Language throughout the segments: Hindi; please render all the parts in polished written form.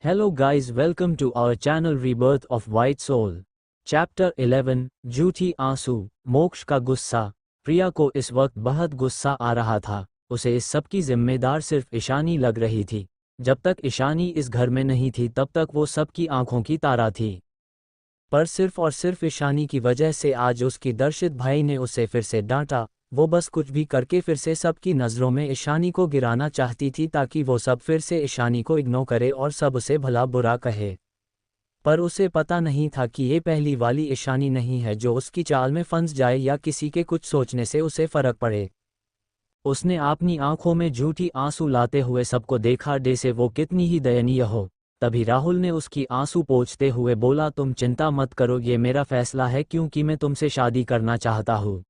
Hello guys, welcome to our channel Rebirth of White Soul. Chapter 11 झूठी आंसू। मोक्ष का गुस्सा। प्रिया को इस वक्त बहुत गुस्सा आ रहा था। उसे इस सब की जिम्मेदार सिर्फ ईशानी लग रही थी। जब तक ईशानी इस घर में नहीं थी तब तक वो सबकी आंखों की तारा थी, पर सिर्फ और सिर्फ ईशानी की वजह से आज उसकी दर्शित भाई ने उसे फिर से डांटा। वो बस कुछ भी करके फिर से सबकी नज़रों में ईशानी को गिराना चाहती थी ताकि वो सब फिर से ईशानी को इग्नोर करे और सब उसे भला बुरा कहे। पर उसे पता नहीं था कि ये पहली वाली ईशानी नहीं है जो उसकी चाल में फंस जाए या किसी के कुछ सोचने से उसे फर्क पड़े। उसने अपनी आंखों में झूठी आंसू लाते हुए सबको देखा, जैसे वो कितनी ही दयनीय हो। तभी राहुल ने उसकी आंसू पोंछते हुए बोला, तुम चिंता मत करो, ये मेरा फैसला है क्योंकि मैं तुमसे शादी करना चाहता हूँ।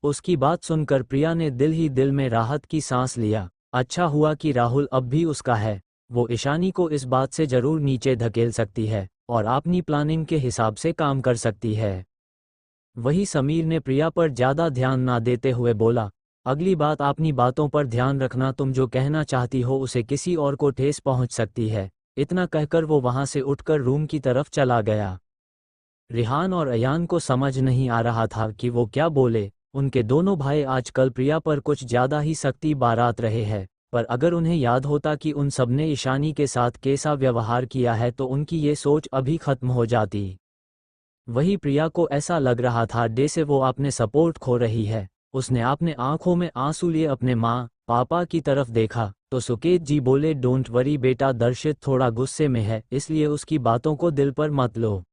उसकी बात सुनकर प्रिया ने दिल ही दिल में राहत की सांस लिया। अच्छा हुआ कि राहुल अब भी उसका है। वो ईशानी को इस बात से जरूर नीचे धकेल सकती है और अपनी प्लानिंग के हिसाब से काम कर सकती है। वही समीर ने प्रिया पर ज़्यादा ध्यान ना देते हुए बोला, अगली बात अपनी बातों पर ध्यान रखना, तुम जो कहना चाहती हो उसे किसी और को ठेस पहुंच सकती है। इतना कहकर वो वहां से उठकर रूम की तरफ चला गया। रिहान और अयान को समझ नहीं आ रहा था कि वो क्या बोले। उनके दोनों भाई आजकल प्रिया पर कुछ ज़्यादा ही सख्ती बारात रहे हैं, पर अगर उन्हें याद होता कि उन सबने ईशानी के साथ कैसा व्यवहार किया है तो उनकी ये सोच अभी खत्म हो जाती। वही प्रिया को ऐसा लग रहा था जैसे वो अपने सपोर्ट खो रही है। उसने अपने आंखों में आंसू लिए अपने माँ पापा की तरफ देखा तो सुकेत जी बोले, डोंट वरी बेटा, दर्शित थोड़ा गुस्से में है इसलिए उसकी बातों को दिल पर मत लो।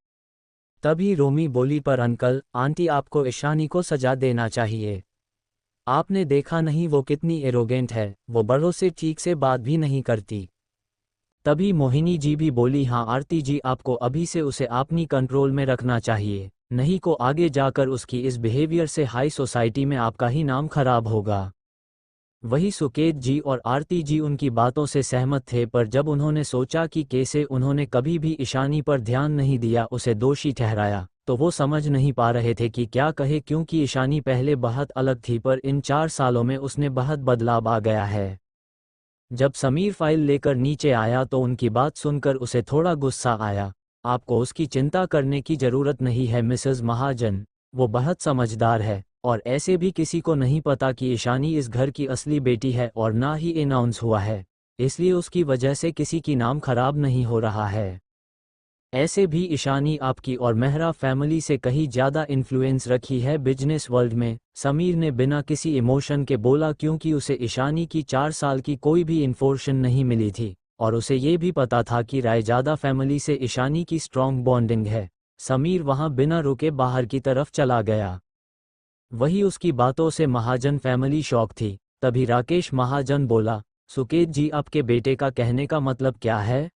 तभी रोमी बोली, पर अंकल आंटी आपको ईशानी को सजा देना चाहिए। आपने देखा नहीं वो कितनी एरोगेंट है, वो बड़ों से ठीक से बात भी नहीं करती। तभी मोहिनी जी भी बोली, हाँ आरती जी, आपको अभी से उसे अपनी कंट्रोल में रखना चाहिए, नहीं को आगे जाकर उसकी इस बिहेवियर से हाई सोसाइटी में आपका ही नाम खराब होगा। वही सुकेत जी और आरती जी उनकी बातों से सहमत थे, पर जब उन्होंने सोचा कि कैसे उन्होंने कभी भी ईशानी पर ध्यान नहीं दिया, उसे दोषी ठहराया, तो वो समझ नहीं पा रहे थे कि क्या कहे, क्योंकि ईशानी पहले बहुत अलग थी पर इन 4 सालों में उसने बहुत बदलाव आ गया है। जब समीर फाइल लेकर नीचे आया तो उनकी बात सुनकर उसे थोड़ा गुस्सा आया। आपको उसकी चिंता करने की ज़रूरत नहीं है मिसेस महाजन, वो बहुत समझदार है और ऐसे भी किसी को नहीं पता कि ईशानी इस घर की असली बेटी है और ना ही अनाउंस हुआ है, इसलिए उसकी वजह से किसी की नाम खराब नहीं हो रहा है। ऐसे भी ईशानी आपकी और मेहरा फैमिली से कहीं ज़्यादा इन्फ्लुएंस रखी है बिजनेस वर्ल्ड में, समीर ने बिना किसी इमोशन के बोला, क्योंकि उसे ईशानी की 4 साल की कोई भी इन्फॉर्मेशन नहीं मिली थी और उसे ये भी पता था कि रायजादा फैमिली से ईशानी की स्ट्रॉन्ग बॉन्डिंग है। समीर वहां बिना रुके बाहर की तरफ चला गया। वही उसकी बातों से महाजन फैमिली शॉक थी। तभी राकेश महाजन बोला, सुकेत जी, आपके बेटे का कहने का मतलब क्या है?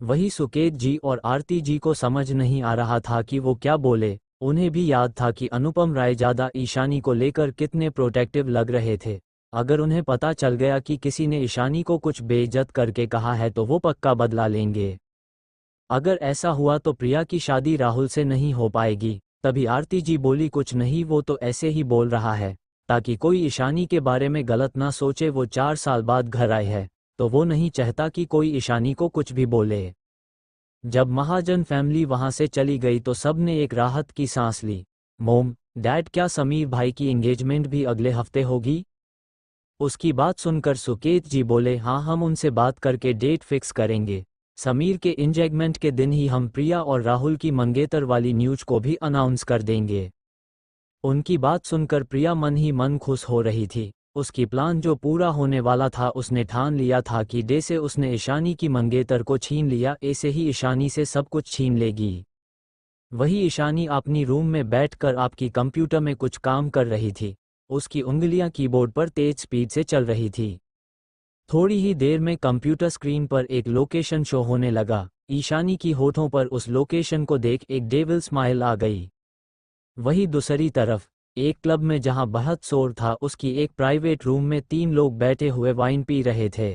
वही सुकेत जी और आरती जी को समझ नहीं आ रहा था कि वो क्या बोले। उन्हें भी याद था कि अनुपम रायजादा ईशानी को लेकर कितने प्रोटेक्टिव लग रहे थे। अगर उन्हें पता चल गया कि किसी ने ईशानी को कुछ बेइज्जत करके कहा है तो वो पक्का बदला लेंगे। अगर ऐसा हुआ तो प्रिया की शादी राहुल से नहीं हो पाएगी। तभी आरती जी बोली, कुछ नहीं, वो तो ऐसे ही बोल रहा है ताकि कोई ईशानी के बारे में गलत ना सोचे। वो 4 साल बाद घर आए है तो वो नहीं चाहता कि कोई ईशानी को कुछ भी बोले। जब महाजन फैमिली वहां से चली गई तो सबने एक राहत की सांस ली। मोम, डैड, क्या समीर भाई की एंगेजमेंट भी अगले हफ्ते होगी? उसकी बात सुनकर सुकेत जी बोले, हाँ, हम उनसे बात करके डेट फिक्स करेंगे। समीर के एंगेजमेंट के दिन ही हम प्रिया और राहुल की मंगेतर वाली न्यूज को भी अनाउंस कर देंगे। उनकी बात सुनकर प्रिया मन ही मन खुश हो रही थी। उसकी प्लान जो पूरा होने वाला था, उसने ठान लिया था कि जैसे उसने ईशानी की मंगेतर को छीन लिया ऐसे ही ईशानी से सब कुछ छीन लेगी। वही ईशानी अपनी रूम में बैठकर आपकी कंप्यूटर में कुछ काम कर रही थी। उसकी उंगलियां कीबोर्ड पर तेज स्पीड से चल रही थी। थोड़ी ही देर में कंप्यूटर स्क्रीन पर एक लोकेशन शो होने लगा। ईशानी की होठों पर उस लोकेशन को देख एक डेविल स्माइल आ गई। वही दूसरी तरफ एक क्लब में जहां बहुत शोर था, उसकी एक प्राइवेट रूम में 3 लोग बैठे हुए वाइन पी रहे थे।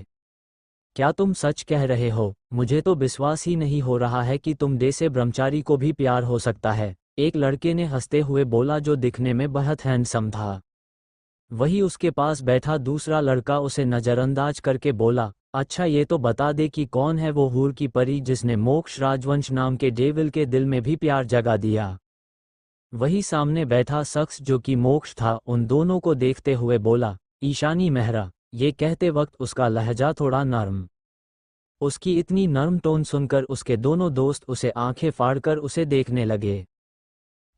क्या तुम सच कह रहे हो? मुझे तो विश्वास ही नहीं हो रहा है कि तुम जैसे ब्रह्मचारी को भी प्यार हो सकता है, एक लड़के ने हंसते हुए बोला जो दिखने में बहुत हैंडसम था। वही उसके पास बैठा दूसरा लड़का उसे नज़रअंदाज करके बोला, अच्छा ये तो बता दे कि कौन है वो हूर की परी जिसने मोक्ष राजवंश नाम के डेविल के दिल में भी प्यार जगा दिया। वही सामने बैठा शख्स जो कि मोक्ष था उन दोनों को देखते हुए बोला, ईशानी मेहरा। ये कहते वक्त उसका लहजा थोड़ा नर्म। उसकी इतनी नर्म टोन सुनकर उसके दोनों दोस्त उसे आंखें फाड़कर उसे देखने लगे।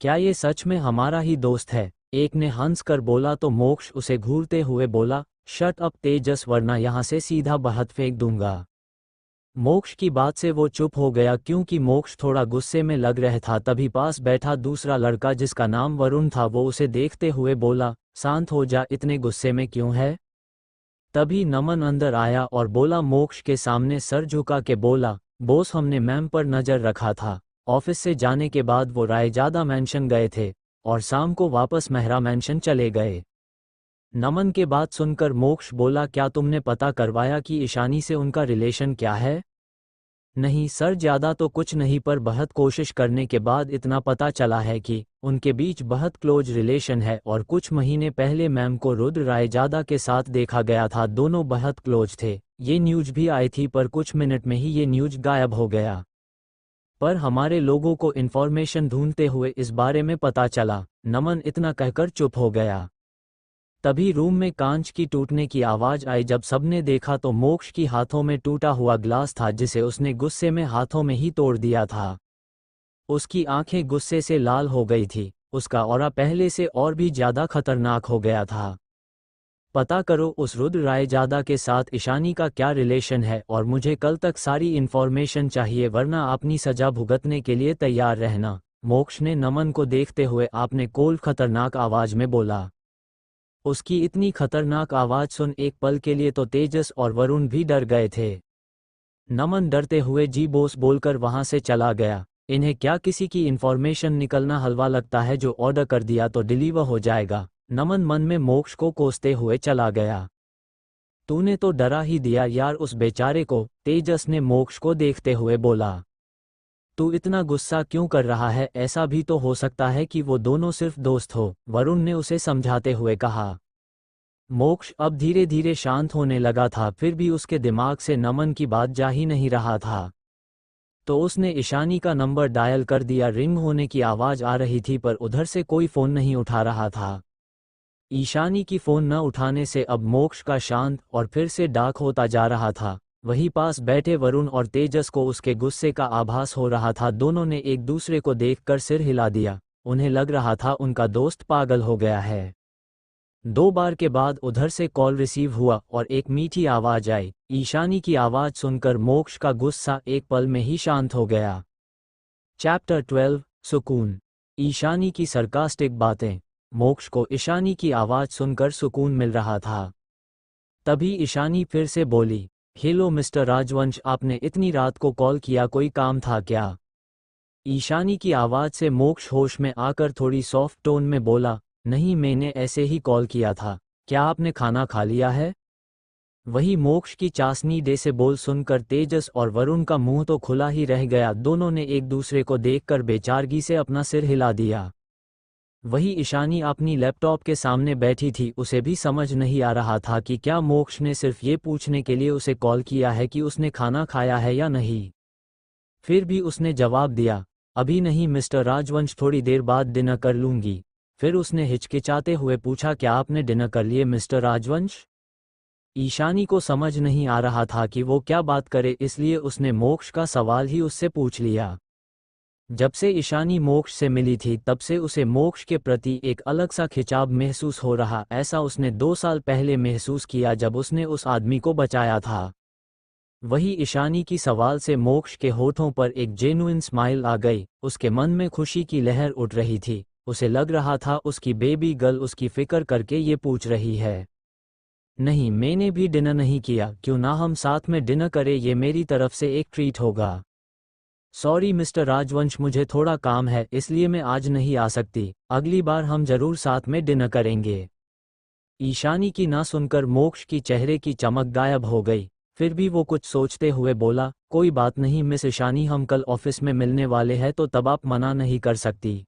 क्या ये सच में हमारा ही दोस्त है? एक ने हंस कर बोला तो मोक्ष उसे घूरते हुए बोला, शट अप तेजस वरना यहाँ से सीधा बहत फेंक दूंगा। मोक्ष की बात से वो चुप हो गया क्योंकि मोक्ष थोड़ा गुस्से में लग रहा था। तभी पास बैठा दूसरा लड़का जिसका नाम वरुण था वो उसे देखते हुए बोला, शांत हो जा, इतने गुस्से में क्यों है? तभी नमन अंदर आया और बोला मोक्ष के सामने सर झुका के बोला, बोस हमने मैम पर नज़र रखा था। ऑफिस से जाने के बाद वो रायजादा मैंशन गए थे और शाम को वापस मेहरा मैंशन चले गए। नमन के बात सुनकर मोक्ष बोला, क्या तुमने पता करवाया कि ईशानी से उनका रिलेशन क्या है? नहीं सर, ज़्यादा तो कुछ नहीं, पर बहुत कोशिश करने के बाद इतना पता चला है कि उनके बीच बहुत क्लोज रिलेशन है और कुछ महीने पहले मैम को रुद्र रायजादा के साथ देखा गया था। दोनों बहुत क्लोज थे। ये न्यूज़ भी आई थी पर कुछ मिनट में ही ये न्यूज़ गायब हो गया। पर हमारे लोगों को इन्फॉर्मेशन ढूंढते हुए इस बारे में पता चला। नमन इतना कहकर चुप हो गया। तभी रूम में कांच की टूटने की आवाज़ आई। जब सबने देखा तो मोक्ष की हाथों में टूटा हुआ ग्लास था जिसे उसने गुस्से में हाथों में ही तोड़ दिया था। उसकी आंखें गुस्से से लाल हो गई थी। उसका ऑरा पहले से और भी ज़्यादा खतरनाक हो गया था। पता करो उस रुद्र रायजादा के साथ ईशानी का क्या रिलेशन है और मुझे कल तक सारी इन्फॉर्मेशन चाहिए वरना अपनी सजा भुगतने के लिए तैयार रहना। मोक्ष ने नमन को देखते हुए आपने कोल्ड खतरनाक आवाज़ में बोला। उसकी इतनी खतरनाक आवाज़ सुन एक पल के लिए तो तेजस और वरुण भी डर गए थे। नमन डरते हुए जी बोस बोलकर वहां से चला गया। इन्हें क्या किसी की इन्फॉर्मेशन निकलना हलवा लगता है? जो ऑर्डर कर दिया तो डिलीवर हो जाएगा। नमन मन में मोक्ष को कोसते हुए चला गया। तूने तो डरा ही दिया यार उस बेचारे को, तेजस ने मोक्ष को देखते हुए बोला। तू इतना गुस्सा क्यों कर रहा है? ऐसा भी तो हो सकता है कि वो दोनों सिर्फ दोस्त हो, वरुण ने उसे समझाते हुए कहा। मोक्ष अब धीरे धीरे शांत होने लगा था, फिर भी उसके दिमाग से नमन की बात जा ही नहीं रहा था। तो उसने ईशानी का नंबर डायल कर दिया। रिंग होने की आवाज़ आ रही थी पर उधर से कोई फ़ोन नहीं उठा रहा था। ईशानी की फ़ोन न उठाने से अब मोक्ष का शांत और फिर से डार्क होता जा रहा था। वहीं पास बैठे वरुण और तेजस को उसके गुस्से का आभास हो रहा था। दोनों ने एक दूसरे को देखकर सिर हिला दिया। उन्हें लग रहा था उनका दोस्त पागल हो गया है। 2 बार के बाद उधर से कॉल रिसीव हुआ और एक मीठी आवाज़ आई। ईशानी की आवाज़ सुनकर मोक्ष का गुस्सा एक पल में ही शांत हो गया। चैप्टर 12 सुकून। ईशानी की सरकास्टिक बातें। मोक्ष को ईशानी की आवाज़ सुनकर सुकून मिल रहा था। तभी ईशानी फिर से बोली, हेलो मिस्टर राजवंश, आपने इतनी रात को कॉल किया, कोई काम था क्या? ईशानी की आवाज़ से मोक्ष होश में आकर थोड़ी सॉफ्ट टोन में बोला, नहीं मैंने ऐसे ही कॉल किया था। क्या आपने खाना खा लिया है? वही मोक्ष की चाशनी डे से बोल सुनकर तेजस और वरुण का मुंह तो खुला ही रह गया। दोनों ने एक दूसरे को देखकर बेचारगी से अपना सिर हिला दिया। वही ईशानी अपनी लैपटॉप के सामने बैठी थी। उसे भी समझ नहीं आ रहा था कि क्या मोक्ष ने सिर्फ ये पूछने के लिए उसे कॉल किया है कि उसने खाना खाया है या नहीं। फिर भी उसने जवाब दिया, अभी नहीं मिस्टर राजवंश, थोड़ी देर बाद डिनर कर लूंगी। फिर उसने हिचकिचाते हुए पूछा, क्या आपने डिनर कर लिए मिस्टर राजवंश? ईशानी को समझ नहीं आ रहा था कि वो क्या बात करे, इसलिए उसने मोक्ष का सवाल ही उससे पूछ लिया। जब से ईशानी मोक्ष से मिली थी तब से उसे मोक्ष के प्रति एक अलग सा खिंचाव महसूस हो रहा। ऐसा उसने 2 साल पहले महसूस किया जब उसने उस आदमी को बचाया था। वही ईशानी की सवाल से मोक्ष के होठों पर एक जेन्युइन स्माइल आ गई। उसके मन में खुशी की लहर उठ रही थी। उसे लग रहा था उसकी बेबी गर्ल उसकी फिक्र करके ये पूछ रही है। नहीं, मैंने भी डिनर नहीं किया, क्यों ना हम साथ में डिनर करें, ये मेरी तरफ से एक ट्रीट होगा। सॉरी मिस्टर राजवंश, मुझे थोड़ा काम है इसलिए मैं आज नहीं आ सकती। अगली बार हम जरूर साथ में डिनर करेंगे। ईशानी की ना सुनकर मोक्ष की चेहरे की चमक गायब हो गई। फिर भी वो कुछ सोचते हुए बोला, कोई बात नहीं मिस ईशानी, हम कल ऑफिस में मिलने वाले हैं तो तब आप मना नहीं कर सकती।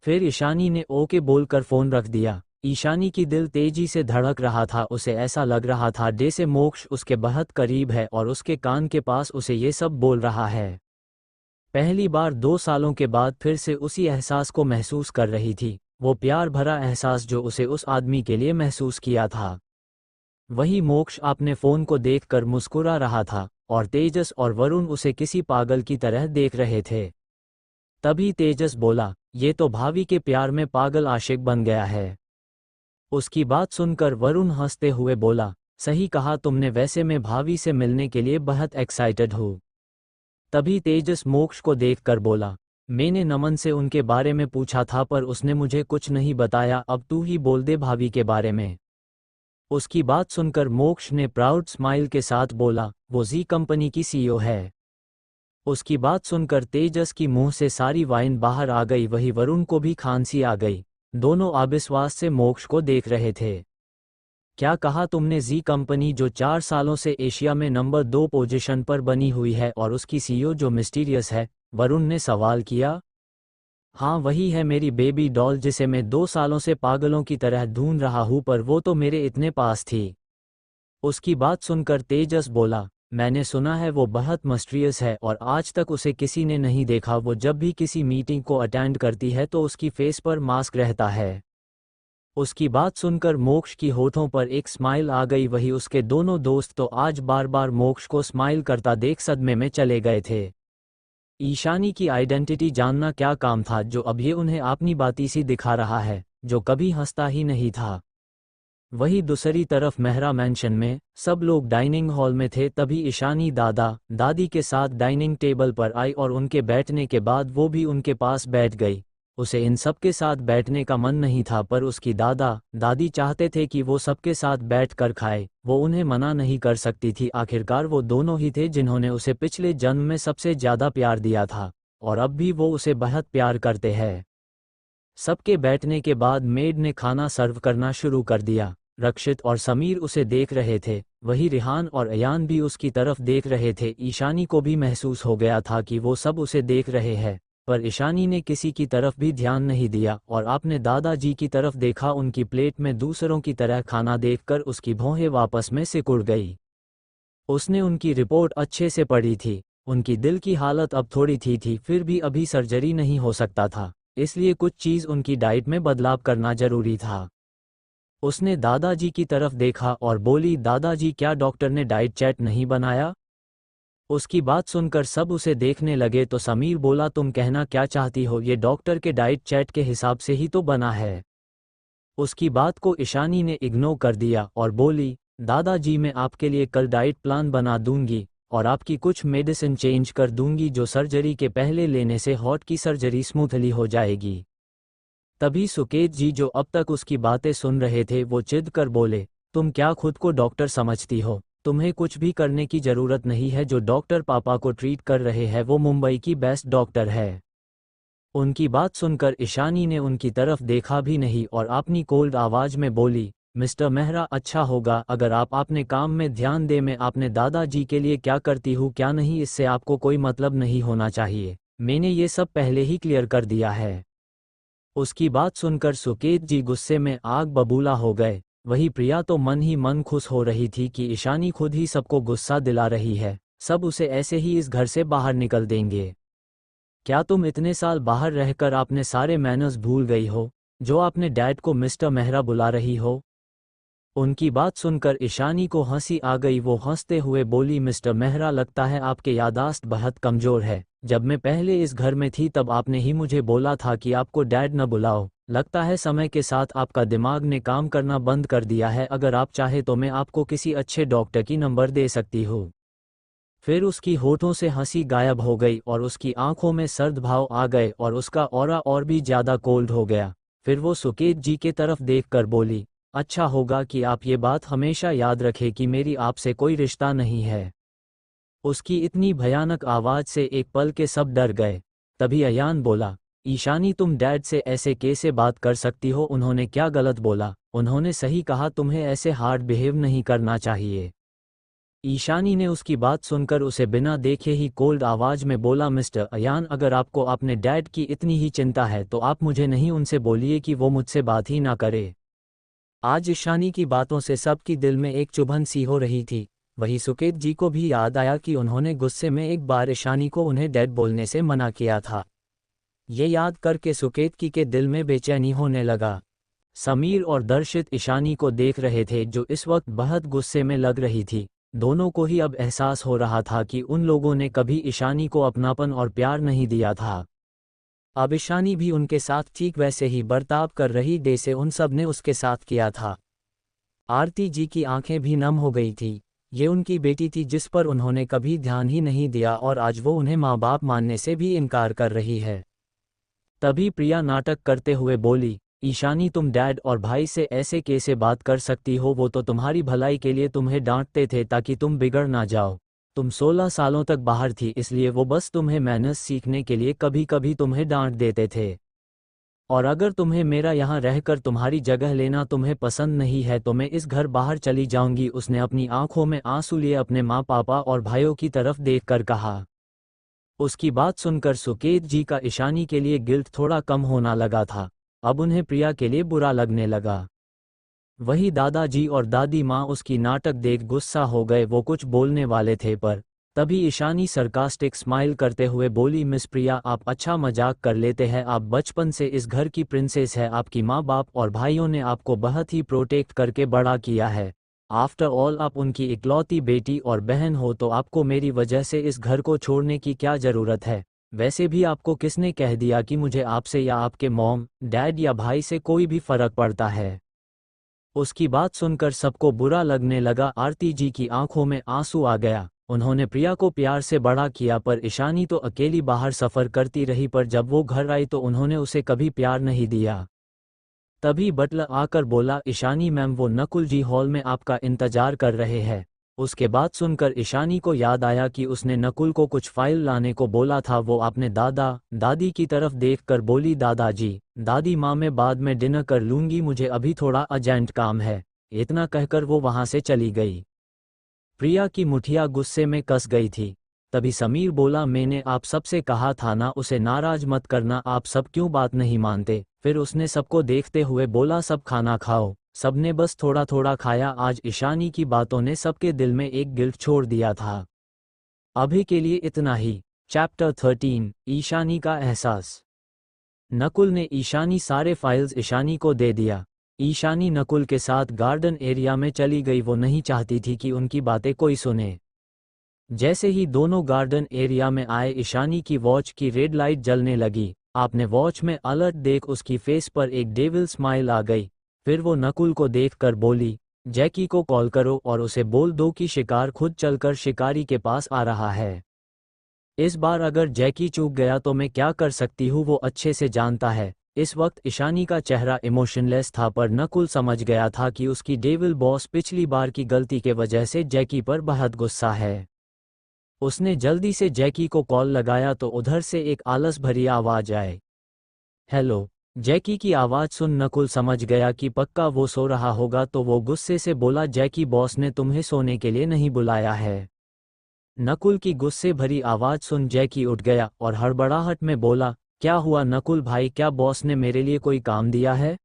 फिर ईशानी ने ओके बोलकर फ़ोन रख दिया। ईशानी की दिल तेजी से धड़क रहा था। उसे ऐसा लग रहा था जैसे मोक्ष उसके बहुत करीब है और उसके कान के पास उसे ये सब बोल रहा है। पहली बार 2 सालों के बाद फिर से उसी एहसास को महसूस कर रही थी, वो प्यार भरा एहसास जो उसे उस आदमी के लिए महसूस किया था। वही मोक्ष अपने फ़ोन को देखकर मुस्कुरा रहा था और तेजस और वरुण उसे किसी पागल की तरह देख रहे थे। तभी तेजस बोला, ये तो भावी के प्यार में पागल आशिक बन गया है। उसकी बात सुनकर वरुण हंसते हुए बोला, सही कहा तुमने, वैसे मैं भावी से मिलने के लिए बहुत एक्साइटेड हूँ। तभी तेजस मोक्ष को देखकर बोला, मैंने नमन से उनके बारे में पूछा था पर उसने मुझे कुछ नहीं बताया, अब तू ही बोल दे भाभी के बारे में। उसकी बात सुनकर मोक्ष ने प्राउड स्माइल के साथ बोला, वो जी कंपनी की सीईओ है। उसकी बात सुनकर तेजस की मुंह से सारी वाइन बाहर आ गई, वही वरुण को भी खांसी आ गई। दोनों अविश्वास से मोक्ष को देख रहे थे। क्या कहा तुमने? जी कंपनी जो 4 सालों से एशिया में नंबर 2 पोजीशन पर बनी हुई है और उसकी सीईओ जो मिस्टीरियस है, वरुण ने सवाल किया। हाँ वही है, मेरी बेबी डॉल जिसे मैं 2 सालों से पागलों की तरह ढूंढ रहा हूँ पर वो तो मेरे इतने पास थी। उसकी बात सुनकर तेजस बोला, मैंने सुना है वो बहुत मिस्टीरियस है और आज तक उसे किसी ने नहीं देखा। वो जब भी किसी मीटिंग को अटेंड करती है तो उसकी फेस पर मास्क रहता है। उसकी बात सुनकर मोक्ष की होठों पर एक स्माइल आ गई। वही उसके दोनों दोस्त तो आज बार बार मोक्ष को स्माइल करता देख सदमे में चले गए थे। ईशानी की आइडेंटिटी जानना क्या काम था जो अब ये उन्हें अपनी बाती सी दिखा रहा है, जो कभी हंसता ही नहीं था। वही दूसरी तरफ मेहरा मैंशन में सब लोग डाइनिंग हॉल में थे। तभी ईशानी दादा दादी के साथ डाइनिंग टेबल पर आई और उनके बैठने के बाद वो भी उनके पास बैठ गई। उसे इन सबके साथ बैठने का मन नहीं था पर उसकी दादा दादी चाहते थे कि वो सबके साथ बैठकर खाए। वो उन्हें मना नहीं कर सकती थी, आखिरकार वो दोनों ही थे जिन्होंने उसे पिछले जन्म में सबसे ज़्यादा प्यार दिया था और अब भी वो उसे बहुत प्यार करते हैं। सबके बैठने के बाद मेड ने खाना सर्व करना शुरू कर दिया। रक्षित और समीर उसे देख रहे थे, वही रिहान और अयान भी उसकी तरफ देख रहे थे। ईशानी को भी महसूस हो गया था कि वो सब उसे देख रहे हैं, पर ईशानी ने किसी की तरफ भी ध्यान नहीं दिया और आपने दादाजी की तरफ देखा। उनकी प्लेट में दूसरों की तरह खाना देखकर उसकी भौहें वापस में सिकुड़ गई। उसने उनकी रिपोर्ट अच्छे से पढ़ी थी। उनकी दिल की हालत अब थोड़ी थी, फिर भी अभी सर्जरी नहीं हो सकता था, इसलिए कुछ चीज़ उनकी डाइट में बदलाव करना जरूरी था। उसने दादाजी की तरफ देखा और बोली, दादाजी क्या डॉक्टर ने डाइट चार्ट नहीं बनाया? उसकी बात सुनकर सब उसे देखने लगे तो समीर बोला, तुम कहना क्या चाहती हो? ये डॉक्टर के डाइट चार्ट के हिसाब से ही तो बना है। उसकी बात को ईशानी ने इग्नोर कर दिया और बोली, दादाजी मैं आपके लिए कल डाइट प्लान बना दूंगी और आपकी कुछ मेडिसिन चेंज कर दूंगी जो सर्जरी के पहले लेने से हार्ट की सर्जरी स्मूथली हो जाएगी। तभी सुकेत जी जो अब तक उसकी बातें सुन रहे थे वो चिढ़ कर बोले, तुम क्या खुद को डॉक्टर समझती हो? तुम्हें कुछ भी करने की जरूरत नहीं है। जो डॉक्टर पापा को ट्रीट कर रहे हैं वो मुंबई की बेस्ट डॉक्टर है। उनकी बात सुनकर ईशानी ने उनकी तरफ देखा भी नहीं और अपनी कोल्ड आवाज में बोली, मिस्टर मेहरा अच्छा होगा अगर आप अपने काम में ध्यान दें। मैं अपने दादाजी के लिए क्या करती हूँ क्या नहीं इससे आपको कोई मतलब नहीं होना चाहिए। मैंने ये सब पहले ही क्लियर कर दिया है। उसकी बात सुनकर सुकेत जी गुस्से में आग बबूला हो गए। वही प्रिया तो मन ही मन खुश हो रही थी कि ईशानी खुद ही सबको गुस्सा दिला रही है, सब उसे ऐसे ही इस घर से बाहर निकल देंगे। क्या तुम इतने साल बाहर रहकर आपने सारे मैनर्स भूल गई हो, जो आपने डैड को मिस्टर मेहरा बुला रही हो? उनकी बात सुनकर ईशानी को हंसी आ गई। वो हंसते हुए बोली, मिस्टर मेहरा लगता है आपके यादाश्त बहुत कमजोर है। जब मैं पहले इस घर में थी तब आपने ही मुझे बोला था कि आपको डैड न बुलाओ। लगता है समय के साथ आपका दिमाग ने काम करना बंद कर दिया है। अगर आप चाहे तो मैं आपको किसी अच्छे डॉक्टर की नंबर दे सकती हूँ। फिर उसकी होठों से हंसी गायब हो गई और उसकी आंखों में सर्द भाव आ गए और उसका ऑरा और भी ज्यादा कोल्ड हो गया। फिर वो सुकेत जी के तरफ देखकर बोली, अच्छा होगा कि आप ये बात हमेशा याद रखें कि मेरी आपसे कोई रिश्ता नहीं है। उसकी इतनी भयानक आवाज से एक पल के सब डर गए। तभी अयान बोला, ईशानी तुम डैड से ऐसे कैसे बात कर सकती हो? उन्होंने क्या गलत बोला? उन्होंने सही कहा, तुम्हें ऐसे हार्ड बिहेव नहीं करना चाहिए। ईशानी ने उसकी बात सुनकर उसे बिना देखे ही कोल्ड आवाज में बोला, मिस्टर अयान अगर आपको अपने डैड की इतनी ही चिंता है तो आप मुझे नहीं उनसे बोलिए कि वो मुझसे बात ही ना करे। आज ईशानी की बातों से सबकी दिल में एक चुभन सी हो रही थी। वही सुकेत जी को भी याद आया कि उन्होंने गुस्से में एक बार ईशानी को उन्हें डैड बोलने से मना किया था। ये याद करके सुकेत की के दिल में बेचैनी होने लगा। समीर और दर्शित ईशानी को देख रहे थे जो इस वक्त बहुत गुस्से में लग रही थी। दोनों को ही अब एहसास हो रहा था कि उन लोगों ने कभी ईशानी को अपनापन और प्यार नहीं दिया था। अब ईशानी भी उनके साथ ठीक वैसे ही बर्ताव कर रही जैसे उन सब ने उसके साथ किया था। आरती जी की आंखें भी नम हो गई थी। ये उनकी बेटी थी जिस पर उन्होंने कभी ध्यान ही नहीं दिया और आज वो उन्हें माँ बाप मानने से भी इनकार कर रही है। तभी प्रिया नाटक करते हुए बोली, ईशानी तुम डैड और भाई से ऐसे कैसे बात कर सकती हो? वो तो तुम्हारी भलाई के लिए तुम्हें डांटते थे ताकि तुम बिगड़ ना जाओ। तुम 16 सालों तक बाहर थी इसलिए वो बस तुम्हें मैनर्स सीखने के लिए कभी कभी तुम्हें डांट देते थे। और अगर तुम्हें मेरा यहाँ रहकर तुम्हारी जगह लेना तुम्हें पसंद नहीं है तो मैं इस घर बाहर चली जाऊंगी। उसने अपनी आंखों में आंसू लिए अपने माँ पापा और भाइयों की तरफ देखकर कहा। उसकी बात सुनकर सुकेत जी का ईशानी के लिए गिल्ट थोड़ा कम होना लगा था। अब उन्हें प्रिया के लिए बुरा लगने लगा। वही दादाजी और दादी माँ उसकी नाटक देख गुस्सा हो गए। वो कुछ बोलने वाले थे पर तभी ईशानी सरकास्टिक स्माइल करते हुए बोली, मिस प्रिया आप अच्छा मजाक कर लेते हैं। आप बचपन से इस घर की प्रिंसेस है। आपकी माँ बाप और भाइयों ने आपको बहुत ही प्रोटेक्ट करके बड़ा किया है। आफ्टर ऑल आप उनकी इकलौती बेटी और बहन हो तो आपको मेरी वजह से इस घर को छोड़ने की क्या ज़रूरत है? वैसे भी आपको किसने कह दिया कि मुझे आपसे या आपके मॉम डैड या भाई से कोई भी फ़र्क पड़ता है? उसकी बात सुनकर सबको बुरा लगने लगा। आरती जी की आंखों में आंसू आ गया। उन्होंने प्रिया को प्यार से बड़ा किया पर ईशानी तो अकेली बाहर सफ़र करती रही, पर जब वो घर आई तो उन्होंने उसे कभी प्यार नहीं दिया। तभी बटलर आकर बोला, ईशानी मैम वो नकुल जी हॉल में आपका इंतजार कर रहे हैं। उसके बाद सुनकर ईशानी को याद आया कि उसने नकुल को कुछ फाइल लाने को बोला था। वो अपने दादा दादी की तरफ देखकर बोली, दादाजी दादी माँ मैं बाद में डिनर कर लूँगी, मुझे अभी थोड़ा अर्जेंट काम है। इतना कहकर वो वहाँ से चली गई। प्रिया की मुठिया गुस्से में कस गई थी। तभी समीर बोला, मैंने आप सबसे कहा था ना उसे नाराज मत करना, आप सब क्यों बात नहीं मानते? फिर उसने सबको देखते हुए बोला, सब खाना खाओ। सबने बस थोड़ा थोड़ा खाया। आज ईशानी की बातों ने सबके दिल में एक गिल्ट छोड़ दिया था। अभी के लिए इतना ही। चैप्टर 13 ईशानी का एहसास। नकुल ने ईशानी सारे फाइल्स ईशानी को दे दिया। ईशानी नकुल के साथ गार्डन एरिया में चली गई। वो नहीं चाहती थी कि उनकी बातें कोई सुने। जैसे ही दोनों गार्डन एरिया में आए ईशानी की वॉच की रेड लाइट जलने लगी। आपने वॉच में अलर्ट देख उसकी फेस पर एक डेविल स्माइल आ गई। फिर वो नकुल को देखकर बोली, जैकी को कॉल करो और उसे बोल दो कि शिकार खुद चलकर शिकारी के पास आ रहा है। इस बार अगर जैकी चूक गया तो मैं क्या कर सकती हूँ वो अच्छे से जानता है। इस वक्त ईशानी का चेहरा इमोशनलेस था पर नकुल समझ गया था कि उसकी डेविल बॉस पिछली बार की गलती के वजह से जैकी पर बहुत गुस्सा है। उसने जल्दी से जैकी को कॉल लगाया तो उधर से एक आलस भरी आवाज आई। हेलो। जैकी की आवाज़ सुन नकुल समझ गया कि पक्का वो सो रहा होगा तो वो गुस्से से बोला, जैकी बॉस ने तुम्हें सोने के लिए नहीं बुलाया है। नकुल की गुस्से भरी आवाज़ सुन जैकी उठ गया और हड़बड़ाहट में बोला, क्या हुआ नकुल भाई, क्या बॉस ने मेरे लिए कोई काम दिया है?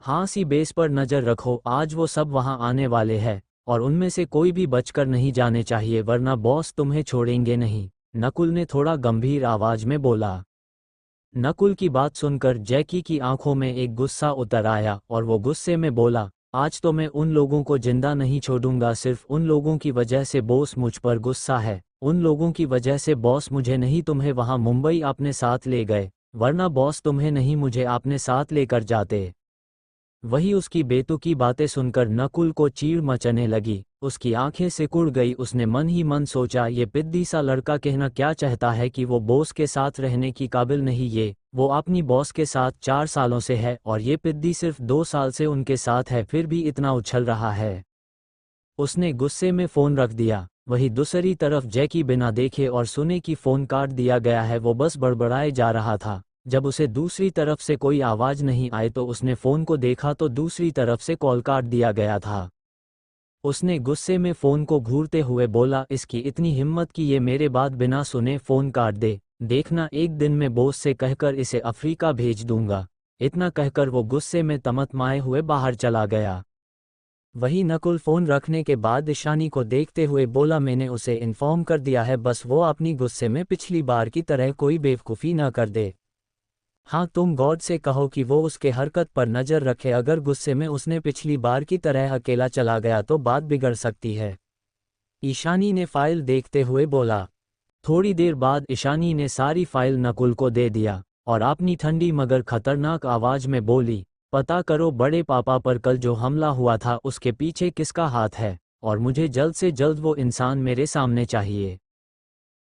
हाँ सी बेस पर नज़र रखो, आज वो सब वहाँ आने वाले हैं और उनमें से कोई भी बचकर नहीं जाने चाहिए वरना बॉस तुम्हें छोड़ेंगे नहीं, नकुल ने थोड़ा गंभीर आवाज में बोला। नकुल की बात सुनकर जैकी की आंखों में एक गुस्सा उतर आया और वो गुस्से में बोला, आज तो मैं उन लोगों को जिंदा नहीं छोड़ूंगा। सिर्फ उन लोगों की वजह से बॉस मुझ पर गुस्सा है। उन लोगों की वजह से बॉस मुझे नहीं तुम्हें वहां मुंबई अपने साथ ले गए, वरना बॉस तुम्हें नहीं मुझे अपने साथ लेकर जाते। वही उसकी बेतुकी बातें सुनकर नकुल को चीड़ मचने लगी। उसकी आंखें सिकुड़ गई। उसने मन ही मन सोचा, ये पिद्दी सा लड़का कहना क्या चाहता है कि वो बॉस के साथ रहने की काबिल नहीं। वो अपनी बॉस के साथ 4 सालों से है और ये पिद्दी सिर्फ 2 साल से उनके साथ है, फिर भी इतना उछल रहा है। उसने गुस्से में फ़ोन रख दिया। वही दूसरी तरफ जैकी बिना देखे और सुने कि फ़ोन काट दिया गया है वो बस बड़बड़ाए जा रहा था। जब उसे दूसरी तरफ से कोई आवाज़ नहीं आई तो उसने फ़ोन को देखा तो दूसरी तरफ से कॉल काट दिया गया था। उसने गुस्से में फ़ोन को घूरते हुए बोला, इसकी इतनी हिम्मत कि ये मेरे बात बिना सुने फ़ोन काट दे। देखना एक दिन मैं बॉस से कहकर इसे अफ्रीका भेज दूंगा। इतना कहकर वो गुस्से में तमतमाए हुए बाहर चला गया। वही नकुल फ़ोन रखने के बाद ईशानी को देखते हुए बोला, मैंने उसे इन्फॉर्म कर दिया है, बस वो अपनी गुस्से में पिछली बार की तरह कोई बेवकूफ़ी न कर दे। हाँ, तुम गॉड से कहो कि वो उसके हरकत पर नज़र रखे, अगर गुस्से में उसने पिछली बार की तरह अकेला चला गया तो बात बिगड़ सकती है। ईशानी ने फाइल देखते हुए बोला। थोड़ी देर बाद ईशानी ने सारी फाइल नकुल को दे दिया और अपनी ठंडी मगर खतरनाक आवाज़ में बोली, पता करो बड़े पापा पर कल जो हमला हुआ था उसके पीछे किसका हाथ है, और मुझे जल्द से जल्द वो इंसान मेरे सामने चाहिए।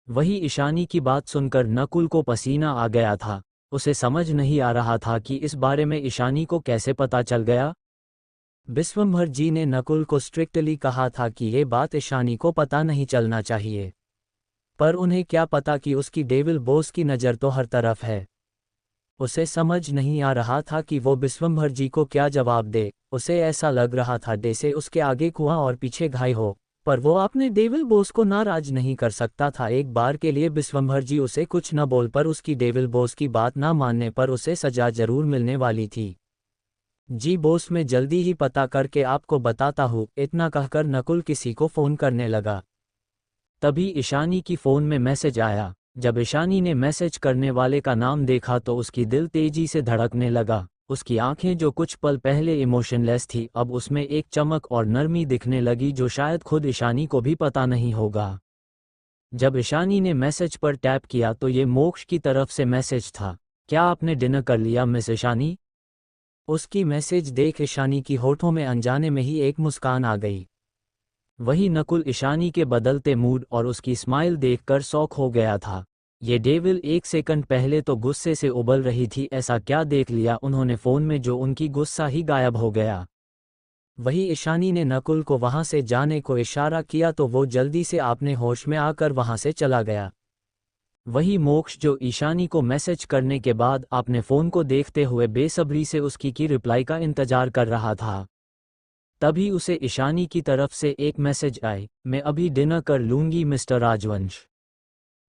वही ईशानी की बात सुनकर नकुल को पसीना आ गया था। उसे समझ नहीं आ रहा था कि इस बारे में ईशानी को कैसे पता चल गया। विश्वंभर जी ने नकुल को स्ट्रिक्टली कहा था कि ये बात ईशानी को पता नहीं चलना चाहिए, पर उन्हें क्या पता कि उसकी डेविल बॉस की नज़र तो हर तरफ है। उसे समझ नहीं आ रहा था कि वो विश्वंभर जी को क्या जवाब दे। उसे ऐसा लग रहा था जैसे उसके आगे कुआं और पीछे घाई हो, पर वो अपने डेविल बॉस को नाराज नहीं कर सकता था। एक बार के लिए विश्वंभर जी उसे कुछ न बोल पर उसकी डेविल बॉस की बात ना मानने पर उसे सजा जरूर मिलने वाली थी। जी बॉस, मैं जल्दी ही पता करके आपको बताता हूँ, इतना कहकर नकुल किसी को फ़ोन करने लगा। तभी ईशानी की फ़ोन में मैसेज आया। जब ईशानी ने मैसेज करने वाले का नाम देखा तो उसकी दिल तेजी से धड़कने लगा। उसकी आंखें जो कुछ पल पहले इमोशनलेस थी, अब उसमें एक चमक और नरमी दिखने लगी जो शायद खुद ईशानी को भी पता नहीं होगा। जब ईशानी ने मैसेज पर टैप किया तो ये मोक्ष की तरफ से मैसेज था। क्या आपने डिनर कर लिया मिस ईशानी? उसकी मैसेज देख ईशानी की होठों में अनजाने में ही एक मुस्कान आ गई। वही नकुल ईशानी के बदलते मूड और उसकी स्माइल देखकर शॉक हो गया था। ये डेविल एक सेकंड पहले तो गुस्से से उबल रही थी, ऐसा क्या देख लिया उन्होंने फ़ोन में जो उनकी गुस्सा ही गायब हो गया। वही ईशानी ने नकुल को वहां से जाने को इशारा किया तो वो जल्दी से अपने होश में आकर वहां से चला गया। वही मोक्ष जो ईशानी को मैसेज करने के बाद अपने फ़ोन को देखते हुए बेसब्री से उसकी की रिप्लाई का इंतजार कर रहा था। तभी उसे ईशानी की तरफ से एक मैसेज आई, मैं अभी डिनर कर लूंगी मिस्टर राजवंश।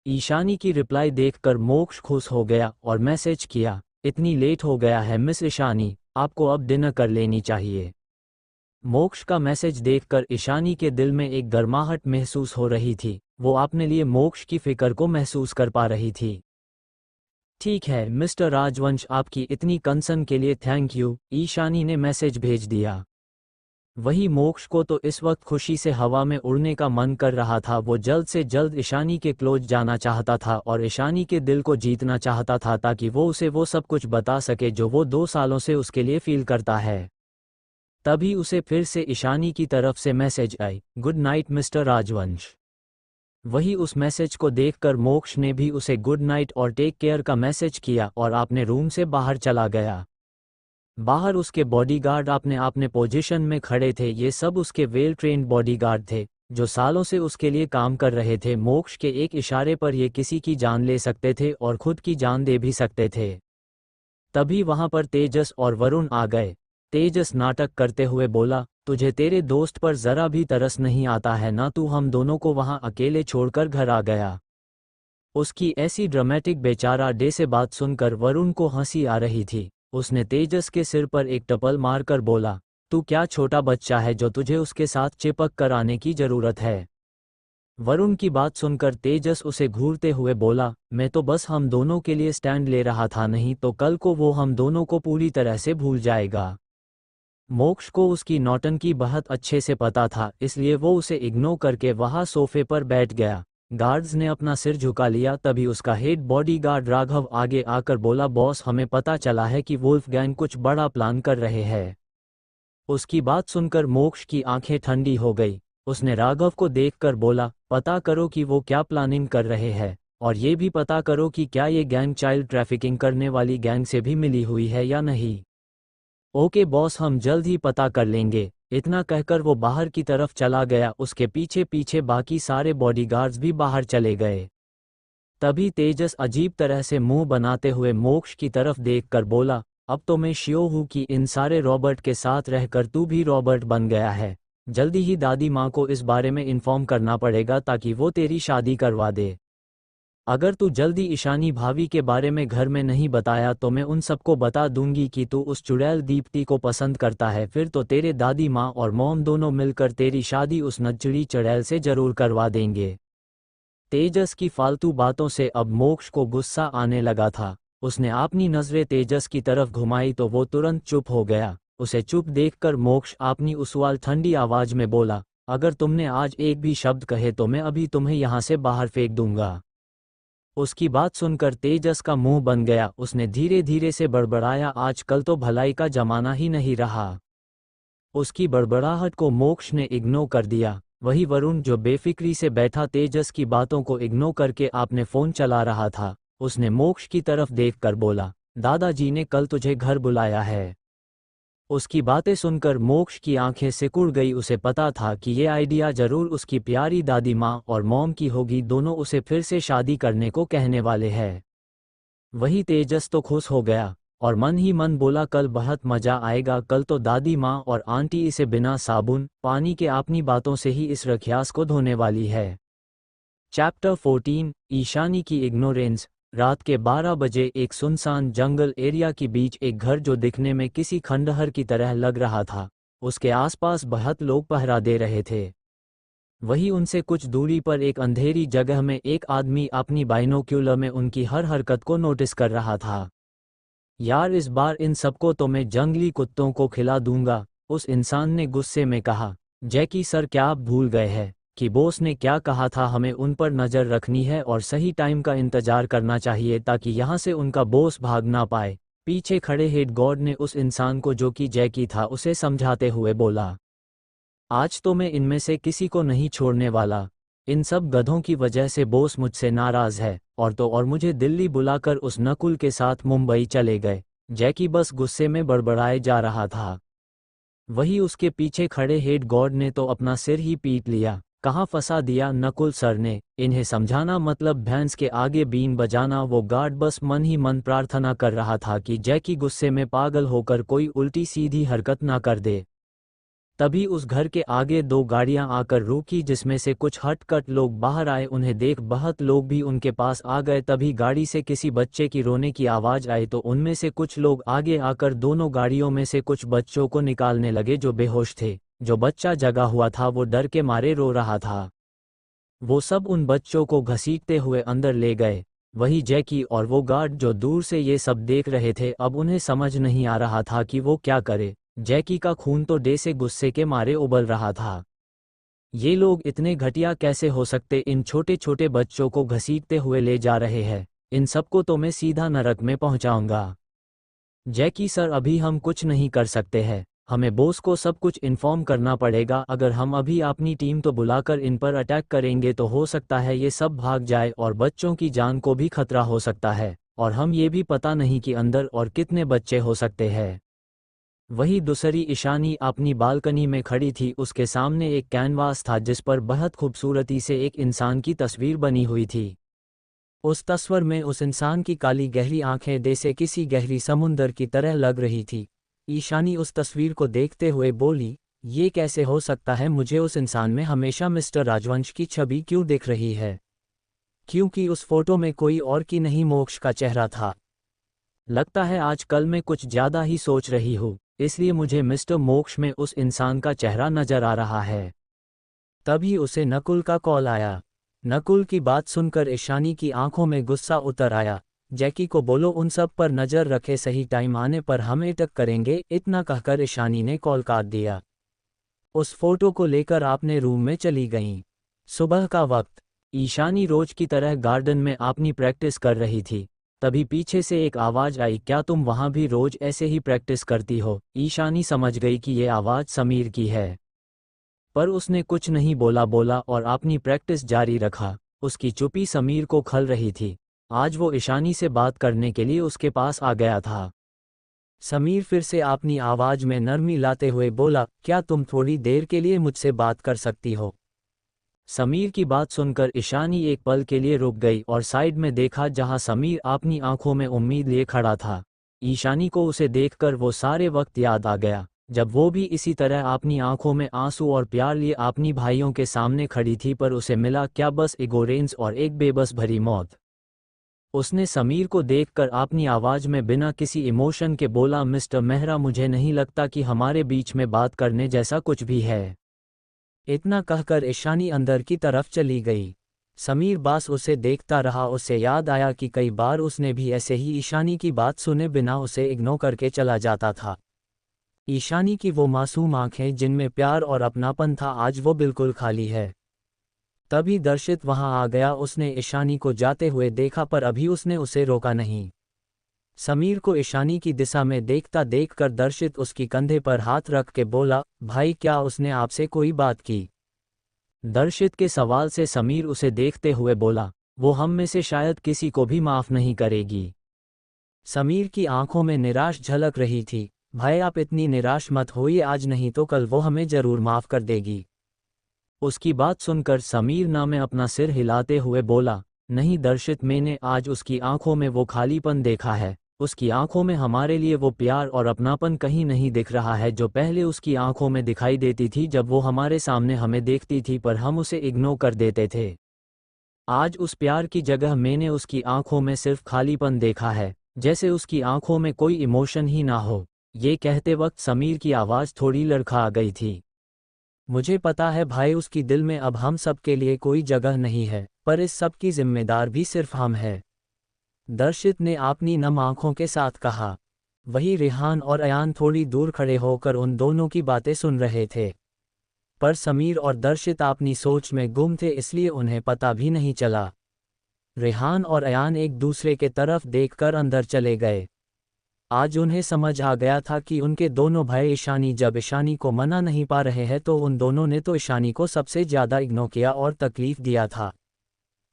ईशानी की रिप्लाई देखकर मोक्ष खुश हो गया और मैसेज किया, इतनी लेट हो गया है मिस ईशानी, आपको अब डिनर कर लेनी चाहिए। मोक्ष का मैसेज देखकर ईशानी के दिल में एक गर्माहट महसूस हो रही थी। वो अपने लिए मोक्ष की फिक्र को महसूस कर पा रही थी। ठीक है मिस्टर राजवंश, आपकी इतनी कंसर्न के लिए थैंक यू, ईशानी ने मैसेज भेज दिया। वही मोक्ष को तो इस वक्त खुशी से हवा में उड़ने का मन कर रहा था। वो जल्द से जल्द ईशानी के क्लोज जाना चाहता था और ईशानी के दिल को जीतना चाहता था ताकि वो उसे वो सब कुछ बता सके जो वो 2 सालों से उसके लिए फील करता है। तभी उसे फिर से ईशानी की तरफ से मैसेज आई, गुड नाइट मिस्टर राजवंश। वही उस मैसेज को देखकर मोक्ष ने भी उसे गुड नाइट और टेक केयर का मैसेज किया और अपने रूम से बाहर चला गया। बाहर उसके बॉडीगार्ड अपने पोजीशन में खड़े थे। ये सब उसके वेल ट्रेन्ड बॉडीगार्ड थे जो सालों से उसके लिए काम कर रहे थे। मोक्ष के एक इशारे पर ये किसी की जान ले सकते थे और खुद की जान दे भी सकते थे। तभी वहां पर तेजस और वरुण आ गए। तेजस नाटक करते हुए बोला, तुझे तेरे दोस्त पर जरा भी तरस नहीं आता है ना, तू हम दोनों को वहां अकेले छोड़कर घर आ गया। उसकी ऐसी ड्रामेटिक बेचारा डे से बात सुनकर वरुण को हंसी आ रही थी। उसने तेजस के सिर पर एक टपल मारकर बोला, तू क्या छोटा बच्चा है जो तुझे उसके साथ चिपक कर आने की जरूरत है। वरुण की बात सुनकर तेजस उसे घूरते हुए बोला, मैं तो बस हम दोनों के लिए स्टैंड ले रहा था, नहीं तो कल को वो हम दोनों को पूरी तरह से भूल जाएगा। मोक्ष को उसकी नौटंकी बहुत अच्छे से पता था, इसलिए वो उसे इग्नोर करके वहां सोफे पर बैठ गया। गार्ड्स ने अपना सिर झुका लिया। तभी उसका हेड बॉडीगार्ड राघव आगे आकर बोला, बॉस हमें पता चला है कि वुल्फगैंग कुछ बड़ा प्लान कर रहे हैं। उसकी बात सुनकर मोक्ष की आंखें ठंडी हो गई। उसने राघव को देखकर बोला, पता करो कि वो क्या प्लानिंग कर रहे हैं, और ये भी पता करो कि क्या ये गैंग चाइल्ड ट्रैफिकिंग करने वाली गैंग से भी मिली हुई है या नहीं। ओके बॉस, हम जल्द ही पता कर लेंगे। इतना कहकर वो बाहर की तरफ चला गया। उसके पीछे पीछे बाकी सारे बॉडीगार्ड्स भी बाहर चले गए। तभी तेजस अजीब तरह से मुंह बनाते हुए मोक्ष की तरफ देखकर बोला, अब तो मैं श्योर हूं कि इन सारे रॉबर्ट के साथ रहकर तू भी रॉबर्ट बन गया है। जल्दी ही दादी माँ को इस बारे में इन्फॉर्म करना पड़ेगा ताकि वो तेरी शादी करवा दे। अगर तू जल्दी ईशानी भाभी के बारे में घर में नहीं बताया तो मैं उन सबको बता दूंगी कि तू उस चुड़ैल दीप्ति को पसंद करता है, फिर तो तेरे दादी माँ और मॉम दोनों मिलकर तेरी शादी उस नच्चड़ी चुड़ैल से जरूर करवा देंगे। तेजस की फालतू बातों से अब मोक्ष को गुस्सा आने लगा था। उसने अपनी नजरें तेजस की तरफ घुमाई तो वो तुरंत चुप हो गया। उसे चुप देखकर मोक्ष अपनी उछाल ठंडी आवाज में बोला, अगर तुमने आज एक भी शब्द कहे तो मैं अभी तुम्हें यहाँ से बाहर फेंक दूंगा। उसकी बात सुनकर तेजस का मुंह बन गया। उसने धीरे धीरे से बड़बड़ाया, आजकल तो भलाई का जमाना ही नहीं रहा। उसकी बड़बड़ाहट को मोक्ष ने इग्नोर कर दिया। वही वरुण जो बेफिक्री से बैठा तेजस की बातों को इग्नोर करके आपने फोन चला रहा था, उसने मोक्ष की तरफ देखकर बोला, दादाजी ने कल तुझे घर बुलाया है। उसकी बातें सुनकर मोक्ष की आंखें सिकुड़ गई। उसे पता था कि ये आइडिया जरूर उसकी प्यारी दादी माँ और मॉम की होगी, दोनों उसे फिर से शादी करने को कहने वाले हैं। वही तेजस तो खुश हो गया और मन ही मन बोला, कल बहुत मजा आएगा, कल तो दादी माँ और आंटी इसे बिना साबुन पानी के अपनी बातों से ही इस रखियास को धोने वाली है। चैप्टर 14 ईशानी की इग्नोरेंस। रात के 12 बजे एक सुनसान जंगल एरिया के बीच एक घर जो दिखने में किसी खंडहर की तरह लग रहा था, उसके आसपास बहुत लोग पहरा दे रहे थे। वहीं उनसे कुछ दूरी पर एक अंधेरी जगह में एक आदमी अपनी बाइनोक्यूलर में उनकी हर हरकत को नोटिस कर रहा था। यार, इस बार इन सबको तो मैं जंगली कुत्तों को खिला दूंगा, उस इंसान ने गुस्से में कहा। जैकी सर, क्या आप भूल गए हैं कि बॉस ने क्या कहा था, हमें उन पर नज़र रखनी है और सही टाइम का इंतजार करना चाहिए ताकि यहाँ से उनका बॉस भाग ना पाए। पीछे खड़े हेड गार्ड ने उस इंसान को जो कि जैकी था उसे समझाते हुए बोला, आज तो मैं इनमें से किसी को नहीं छोड़ने वाला। इन सब गधों की वजह से बॉस मुझसे नाराज है और मुझे दिल्ली बुलाकर उस नकुल के साथ मुंबई चले गए। जैकी बस गुस्से में बड़बड़ाए जा रहा था। वही उसके पीछे खड़े हेड गार्ड ने तो अपना सिर ही पीट लिया। कहाँ फंसा दिया नकुल सर ने, इन्हें समझाना मतलब भैंस के आगे बीन बजाना। वो गार्ड बस मन ही मन प्रार्थना कर रहा था कि जैकी गुस्से में पागल होकर कोई उल्टी सीधी हरकत ना कर दे। तभी उस घर के आगे 2 गाड़ियां आकर रुकी जिसमें से कुछ हटकट लोग बाहर आए। उन्हें देख बहुत लोग भी उनके पास आ गए। तभी गाड़ी से किसी बच्चे की रोने की आवाज़ आई तो उनमें से कुछ लोग आगे आकर दोनों गाड़ियों में से कुछ बच्चों को निकालने लगे जो बेहोश थे। जो बच्चा जगा हुआ था वो डर के मारे रो रहा था। वो सब उन बच्चों को घसीटते हुए अंदर ले गए। वही जैकी और वो गार्ड जो दूर से ये सब देख रहे थे, अब उन्हें समझ नहीं आ रहा था कि वो क्या करे। जैकी का खून तो डे से गुस्से के मारे उबल रहा था। ये लोग इतने घटिया कैसे हो सकते, इन छोटे छोटे बच्चों को घसीटते हुए ले जा रहे हैं। इन सबको तो मैं सीधा नरक में पहुंचाऊंगा। जैकी सर, अभी हम कुछ नहीं कर सकते हैं, हमें बॉस को सब कुछ इन्फॉर्म करना पड़ेगा। अगर हम अभी अपनी टीम तो बुलाकर इन पर अटैक करेंगे तो हो सकता है ये सब भाग जाए और बच्चों की जान को भी खतरा हो सकता है, और हम ये भी पता नहीं कि अंदर और कितने बच्चे हो सकते हैं। वही दूसरी ईशानी अपनी बालकनी में खड़ी थी। उसके सामने एक कैनवास था जिस पर बहुत खूबसूरती से एक इंसान की तस्वीर बनी हुई थी। उस तस्वीर में उस इंसान की काली गहरी आंखें जैसे किसी गहरी समुंदर की तरह लग रही थी। ईशानी उस तस्वीर को देखते हुए बोली, ये कैसे हो सकता है, मुझे उस इंसान में हमेशा मिस्टर राजवंश की छवि क्यों दिख रही है, क्योंकि उस फोटो में कोई और की नहीं मोक्ष का चेहरा था। लगता है आजकल मैं कुछ ज़्यादा ही सोच रही हूँ, इसलिए मुझे मिस्टर मोक्ष में उस इंसान का चेहरा नजर आ रहा है। तभी उसे नकुल का कॉल आया। नकुल की बात सुनकर ईशानी की आंखों में गुस्सा उतर आया। जैकी को बोलो उन सब पर नजर रखे, सही टाइम आने पर हम अटैक करेंगे। इतना कहकर ईशानी ने कॉल काट दिया। उस फोटो को लेकर अपने रूम में चली गईं। सुबह का वक्त। ईशानी रोज की तरह गार्डन में अपनी प्रैक्टिस कर रही थी। तभी पीछे से एक आवाज़ आई, क्या तुम वहाँ भी रोज ऐसे ही प्रैक्टिस करती हो? ईशानी समझ गई कि ये आवाज़ समीर की है, पर उसने कुछ नहीं बोला और अपनी प्रैक्टिस जारी रखा। उसकी चुप्पी समीर को खल रही थी। आज वो ईशानी से बात करने के लिए उसके पास आ गया था। समीर फिर से अपनी आवाज़ में नरमी लाते हुए बोला, क्या तुम थोड़ी देर के लिए मुझसे बात कर सकती हो? समीर की बात सुनकर ईशानी एक पल के लिए रुक गई और साइड में देखा जहां समीर अपनी आंखों में उम्मीद लिए खड़ा था। ईशानी को उसे देखकर वो सारे वक्त याद आ गया जब वो भी इसी तरह अपनी आंखों में आंसू और प्यार लिए अपनी भाइयों के सामने खड़ी थी, पर उसे मिला क्या? बस इगोरेंस और एक बेबस भरी मौत। उसने समीर को देखकर अपनी आवाज़ में बिना किसी इमोशन के बोला, मिस्टर मेहरा, मुझे नहीं लगता कि हमारे बीच में बात करने जैसा कुछ भी है। इतना कहकर ईशानी अंदर की तरफ चली गई। समीर बस उसे देखता रहा। उसे याद आया कि कई बार उसने भी ऐसे ही ईशानी की बात सुने बिना उसे इग्नोर करके चला जाता था। ईशानी की वो मासूम आंखें जिनमें प्यार और अपनापन था, आज वो बिल्कुल खाली है। तभी दर्शित वहां आ गया। उसने ईशानी को जाते हुए देखा पर अभी उसने उसे रोका नहीं। समीर को ईशानी की दिशा में देखता देखकर दर्शित उसकी कंधे पर हाथ रख के बोला, भाई क्या उसने आपसे कोई बात की? दर्शित के सवाल से समीर उसे देखते हुए बोला, वो हम में से शायद किसी को भी माफ नहीं करेगी। समीर की आंखों में निराश झलक रही थी। भाई आप इतनी निराश मत होइए, आज नहीं तो कल वो हमें जरूर माफ कर देगी। उसकी बात सुनकर समीर ना में अपना सिर हिलाते हुए बोला, नहीं दर्शित, मैंने आज उसकी आंखों में वो खालीपन देखा है। उसकी आंखों में हमारे लिए वो प्यार और अपनापन कहीं नहीं दिख रहा है जो पहले उसकी आंखों में दिखाई देती थी जब वो हमारे सामने हमें देखती थी पर हम उसे इग्नोर कर देते थे। आज उस प्यार की जगह मैंने उसकी आंखों में सिर्फ खालीपन देखा है, जैसे उसकी आंखों में कोई इमोशन ही ना हो। ये कहते वक्त समीर की आवाज़ थोड़ी लड़खड़ा गई थी। मुझे पता है भाई, उसकी दिल में अब हम सब के लिए कोई जगह नहीं है, पर इस सब की जिम्मेदार भी सिर्फ हम हैं। दर्शित ने अपनी नम आंखों के साथ कहा। वही रेहान और अयान थोड़ी दूर खड़े होकर उन दोनों की बातें सुन रहे थे, पर समीर और दर्शित अपनी सोच में गुम थे, इसलिए उन्हें पता भी नहीं चला। रेहान और अयान एक दूसरे के तरफ देखकर अंदर चले गए। आज उन्हें समझ आ गया था कि उनके दोनों भाई ईशानी जब ईशानी को मना नहीं पा रहे हैं तो उन दोनों ने तो ईशानी को सबसे ज़्यादा इग्नोर किया और तकलीफ दिया था,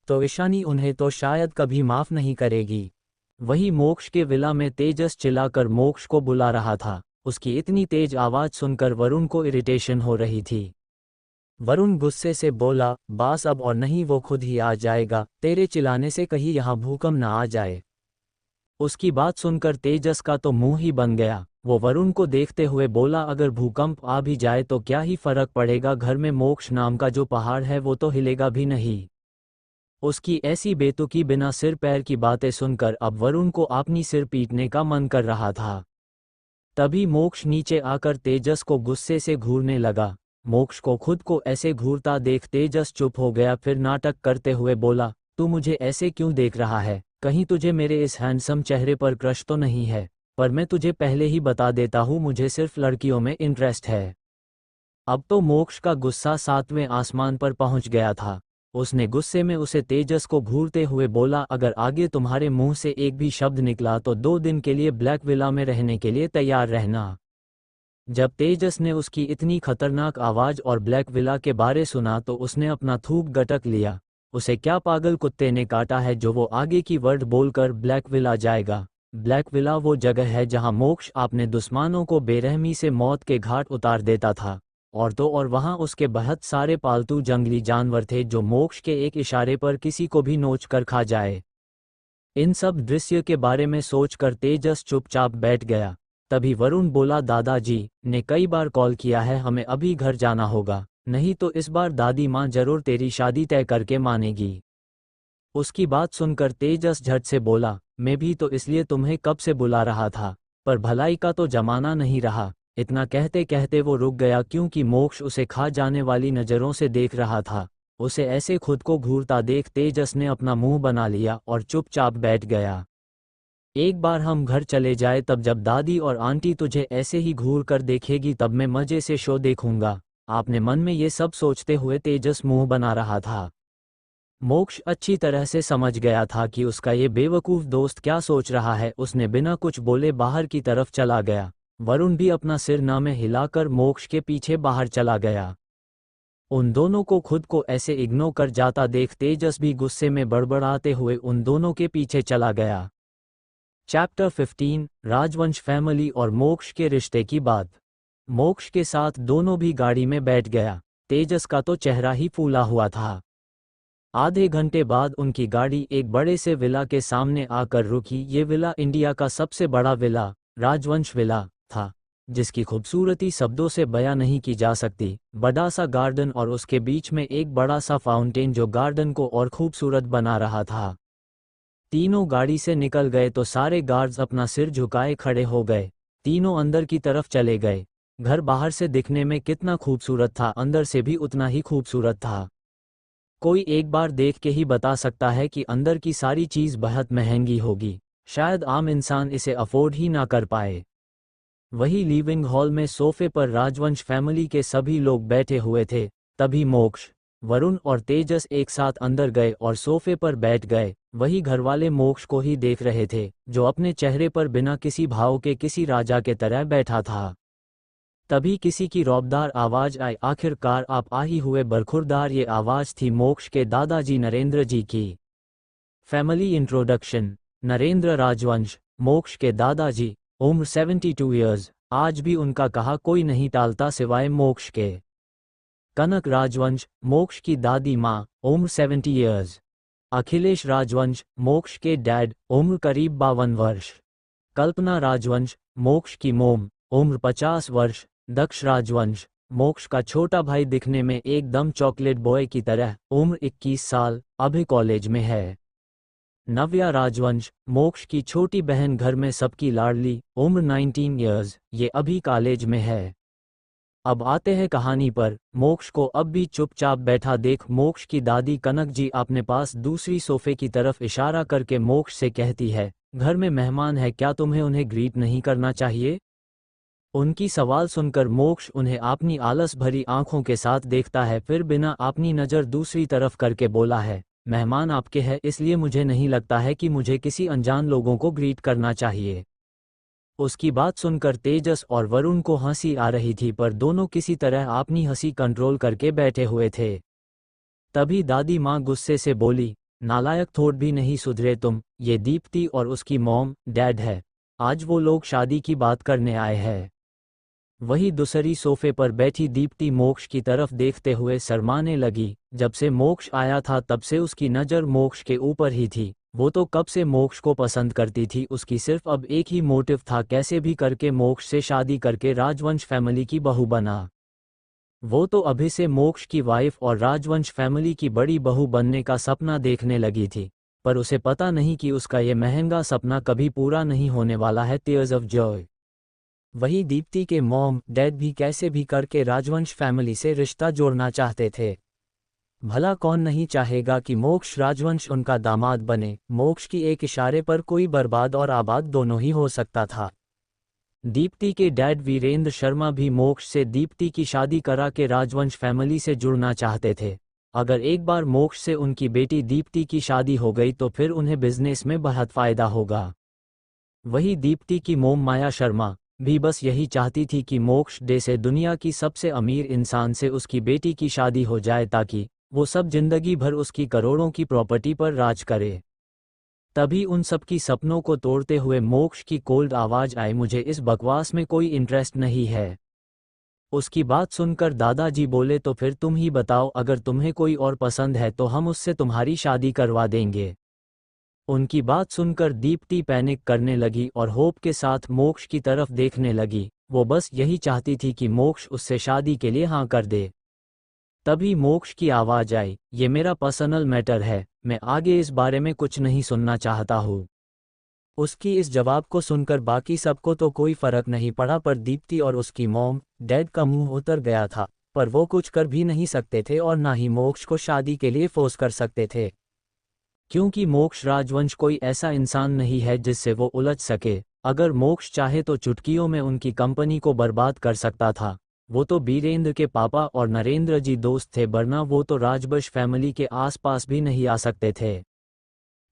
तो ईशानी उन्हें तो शायद कभी माफ़ नहीं करेगी। वही मोक्ष के विला में तेजस चिल्लाकर मोक्ष को बुला रहा था। उसकी इतनी तेज आवाज़ सुनकर वरुण को इरिटेशन हो रही थी। वरुण गुस्से से बोला, बास अब और नहीं, वो खुद ही आ जाएगा, तेरे चिल्लाने से कहीं यहाँ भूकंप न आ जाए। उसकी बात सुनकर तेजस का तो मुंह ही बन गया। वो वरुण को देखते हुए बोला, अगर भूकंप आ भी जाए तो क्या ही फर्क पड़ेगा, घर में मोक्ष नाम का जो पहाड़ है वो तो हिलेगा भी नहीं। उसकी ऐसी बेतुकी बिना सिर पैर की बातें सुनकर अब वरुण को अपनी सिर पीटने का मन कर रहा था। तभी मोक्ष नीचे आकर तेजस को गुस्से से घूरने लगा। मोक्ष को खुद को ऐसे घूरता देख तेजस चुप हो गया, फिर नाटक करते हुए बोला, तू मुझे ऐसे क्यों देख रहा है? कहीं तुझे मेरे इस हैंडसम चेहरे पर क्रश तो नहीं है? पर मैं तुझे पहले ही बता देता हूँ, मुझे सिर्फ लड़कियों में इंटरेस्ट है। अब तो मोक्ष का गुस्सा 7वें आसमान पर पहुंच गया था। उसने गुस्से में उसे तेजस को घूरते हुए बोला, अगर आगे तुम्हारे मुंह से एक भी शब्द निकला तो 2 दिन के लिए ब्लैक विला में रहने के लिए तैयार रहना। जब तेजस ने उसकी इतनी खतरनाक आवाज़ और ब्लैक विला के बारे सुना तो उसने अपना थूक गटक लिया। उसे क्या पागल कुत्ते ने काटा है जो वो आगे की वर्ड बोलकर ब्लैक विला जाएगा? ब्लैक विला वो जगह है जहां मोक्ष अपने दुश्मनों को बेरहमी से मौत के घाट उतार देता था, और तो और वहां उसके बहुत सारे पालतू जंगली जानवर थे जो मोक्ष के एक इशारे पर किसी को भी नोच कर खा जाए। इन सब दृश्य के बारे में सोचकर तेजस चुपचाप बैठ गया। तभी वरुण बोला, दादाजी ने कई बार कॉल किया है, हमें अभी घर जाना होगा, नहीं तो इस बार दादी माँ जरूर तेरी शादी तय करके मानेगी। उसकी बात सुनकर तेजस झट से बोला, मैं भी तो इसलिए तुम्हें कब से बुला रहा था, पर भलाई का तो जमाना नहीं रहा। इतना कहते कहते वो रुक गया क्योंकि मोक्ष उसे खा जाने वाली नज़रों से देख रहा था। उसे ऐसे खुद को घूरता देख तेजस ने अपना मुंह बना लिया और चुपचाप बैठ गया। एक बार हम घर चले जाए तब जब दादी और आंटी तुझे ऐसे ही घूर कर देखेगी तब मैं मजे से शो देखूंगा। आपने मन में ये सब सोचते हुए तेजस मुंह बना रहा था। मोक्ष अच्छी तरह से समझ गया था कि उसका ये बेवकूफ़ दोस्त क्या सोच रहा है। उसने बिना कुछ बोले बाहर की तरफ चला गया। वरुण भी अपना सिर ना में हिलाकर मोक्ष के पीछे बाहर चला गया। उन दोनों को खुद को ऐसे इग्नोर कर जाता देख तेजस भी गुस्से में बड़बड़ाते हुए उन दोनों के पीछे चला गया। चैप्टर 15 राजवंश फैमिली और मोक्ष के रिश्ते की बात। मोक्ष के साथ दोनों भी गाड़ी में बैठ गया। तेजस का तो चेहरा ही फूला हुआ था। आधे घंटे बाद उनकी गाड़ी एक बड़े से विला के सामने आकर रुकी। ये विला इंडिया का सबसे बड़ा विला राजवंश विला था, जिसकी खूबसूरती शब्दों से बयां नहीं की जा सकती। बड़ा सा गार्डन और उसके बीच में एक बड़ा सा फाउंटेन जो गार्डन को और खूबसूरत बना रहा था। तीनों गाड़ी से निकल गए तो सारे गार्ड्स अपना सिर झुकाए खड़े हो गए। तीनों अंदर की तरफ चले गए। घर बाहर से दिखने में कितना खूबसूरत था, अंदर से भी उतना ही खूबसूरत था। कोई एक बार देख के ही बता सकता है कि अंदर की सारी चीज़ बहुत महंगी होगी, शायद आम इंसान इसे अफोर्ड ही ना कर पाए। वही लिविंग हॉल में सोफे पर राजवंश फैमिली के सभी लोग बैठे हुए थे। तभी मोक्ष, वरुण और तेजस एक साथ अंदर गए और सोफे पर बैठ गए। वही घरवाले मोक्ष को ही देख रहे थे, जो अपने चेहरे पर बिना किसी भाव के किसी राजा के तरह बैठा था। तभी किसी की रौबदार आवाज आई, आखिरकार आप आ ही हुए बरखुरदार। ये आवाज थी मोक्ष के दादाजी नरेंद्र जी की। Family introduction. नरेंद्र राजवंश, मोक्ष के दादाजी, उम्र 72 ईयर्स। आज भी उनका कहा कोई नहीं टालता सिवाय मोक्ष के। कनक राजवंश, मोक्ष की दादी माँ, उम्र 70 ईयर्स। अखिलेश राजवंश, मोक्ष के डैड, उम्र करीब 52 वर्ष। कल्पना राजवंश, मोक्ष की मोम, उम्र 50 वर्ष। दक्ष राजवंश, मोक्ष का छोटा भाई, दिखने में एकदम चॉकलेट बॉय की तरह, उम्र 21 साल, अभी कॉलेज में है। नव्या राजवंश, मोक्ष की छोटी बहन, घर में सबकी लाडली, उम्र 19 ईयर्स, ये अभी कॉलेज में है। अब आते हैं कहानी पर। मोक्ष को अब भी चुपचाप बैठा देख मोक्ष की दादी कनक जी अपने पास दूसरी सोफे की तरफ इशारा करके मोक्ष से कहती है, घर में मेहमान है, क्या तुम्हें उन्हें ग्रीट नहीं करना चाहिए? उनकी सवाल सुनकर मोक्ष उन्हें अपनी आलस भरी आंखों के साथ देखता है, फिर बिना अपनी नज़र दूसरी तरफ करके बोला है, मेहमान आपके हैं, इसलिए मुझे नहीं लगता है कि मुझे किसी अनजान लोगों को ग्रीट करना चाहिए। उसकी बात सुनकर तेजस और वरुण को हंसी आ रही थी, पर दोनों किसी तरह अपनी हंसी कंट्रोल करके बैठे हुए थे। तभी दादी माँ गुस्से से बोली, नालायक, थोड़ भी नहीं सुधरे तुम। ये दीप्ति और उसकी मॉम डैड है, आज वो लोग शादी की बात करने आए हैं। वही दूसरी सोफे पर बैठी दीप्ति मोक्ष की तरफ देखते हुए शर्माने लगी। जब से मोक्ष आया था तब से उसकी नज़र मोक्ष के ऊपर ही थी। वो तो कब से मोक्ष को पसंद करती थी, उसकी सिर्फ अब एक ही मोटिव था, कैसे भी करके मोक्ष से शादी करके राजवंश फैमिली की बहू बना। वो तो अभी से मोक्ष की वाइफ और राजवंश फैमिली की बड़ी बहू बनने का सपना देखने लगी थी, पर उसे पता नहीं कि उसका ये महंगा सपना कभी पूरा नहीं होने वाला है। Tears of Joy. वही दीप्ति के मॉम डैड भी कैसे भी करके राजवंश फैमिली से रिश्ता जोड़ना चाहते थे। भला कौन नहीं चाहेगा कि मोक्ष राजवंश उनका दामाद बने। मोक्ष की एक इशारे पर कोई बर्बाद और आबाद दोनों ही हो सकता था। दीप्ति के डैड वीरेंद्र शर्मा भी मोक्ष से दीप्ति की शादी करा के राजवंश फैमिली से जुड़ना चाहते थे। अगर एक बार मोक्ष से उनकी बेटी दीप्ति की शादी हो गई तो फिर उन्हें बिजनेस में बहुत फायदा होगा। वही दीप्ति की मोम माया शर्मा भी बस यही चाहती थी कि मोक्ष डे से दुनिया की सबसे अमीर इंसान से उसकी बेटी की शादी हो जाए, ताकि वो सब जिंदगी भर उसकी करोड़ों की प्रॉपर्टी पर राज करे। तभी उन सब की सपनों को तोड़ते हुए मोक्ष की कोल्ड आवाज आई, मुझे इस बकवास में कोई इंटरेस्ट नहीं है। उसकी बात सुनकर दादाजी बोले, तो फिर तुम ही बताओ, अगर तुम्हें कोई और पसंद है तो हम उससे तुम्हारी शादी करवा देंगे। उनकी बात सुनकर दीप्ति पैनिक करने लगी और होप के साथ मोक्ष की तरफ देखने लगी। वो बस यही चाहती थी कि मोक्ष उससे शादी के लिए हाँ कर दे। तभी मोक्ष की आवाज आई, ये मेरा पर्सनल मैटर है, मैं आगे इस बारे में कुछ नहीं सुनना चाहता हूँ। उसकी इस जवाब को सुनकर बाकी सबको तो कोई फर्क नहीं पड़ा, पर दीप्ति और उसकी मॉम डैड का मुंह उतर गया था। पर वो कुछ कर भी नहीं सकते थे और ना ही मोक्ष को शादी के लिए फोर्स कर सकते थे, क्योंकि मोक्ष राजवंश कोई ऐसा इंसान नहीं है जिससे वो उलझ सके। अगर मोक्ष चाहे तो चुटकियों में उनकी कंपनी को बर्बाद कर सकता था। वो तो वीरेंद्र के पापा और नरेंद्र जी दोस्त थे, वरना वो तो राजवंश फैमिली के आसपास भी नहीं आ सकते थे।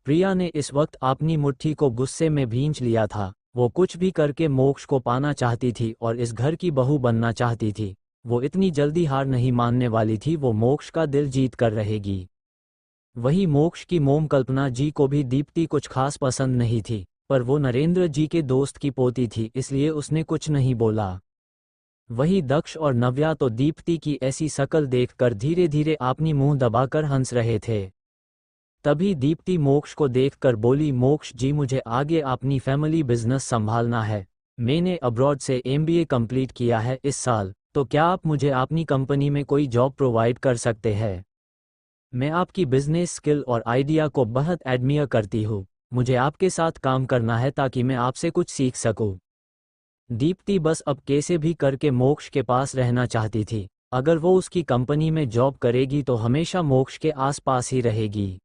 प्रिया ने इस वक्त अपनी मुट्ठी को गुस्से में भींच लिया था। वो कुछ भी करके मोक्ष को पाना चाहती थी और इस घर की बहू बनना चाहती थी। वो इतनी जल्दी हार नहीं मानने वाली थी, वो मोक्ष का दिल जीत कर रहेगी। वही मोक्ष की मोम कल्पना जी को भी दीप्ति कुछ खास पसंद नहीं थी, पर वो नरेंद्र जी के दोस्त की पोती थी, इसलिए उसने कुछ नहीं बोला। वही दक्ष और नव्या तो दीप्ति की ऐसी शक्ल देखकर धीरे धीरे अपनी मुंह दबाकर हंस रहे थे। तभी दीप्ति मोक्ष को देखकर बोली, मोक्ष जी, मुझे आगे अपनी फैमिली बिजनेस संभालना है। मैंने अब्रॉड से MBA कंप्लीट किया है इस साल, तो क्या आप मुझे अपनी कंपनी में कोई जॉब प्रोवाइड कर सकते हैं? मैं आपकी बिजनेस स्किल और आइडिया को बहुत एडमियर करती हूँ। मुझे आपके साथ काम करना है ताकि मैं आपसे कुछ सीख सकूं। दीप्ति बस अब कैसे भी करके मोक्ष के पास रहना चाहती थी। अगर वो उसकी कंपनी में जॉब करेगी तो हमेशा मोक्ष के आसपास ही रहेगी।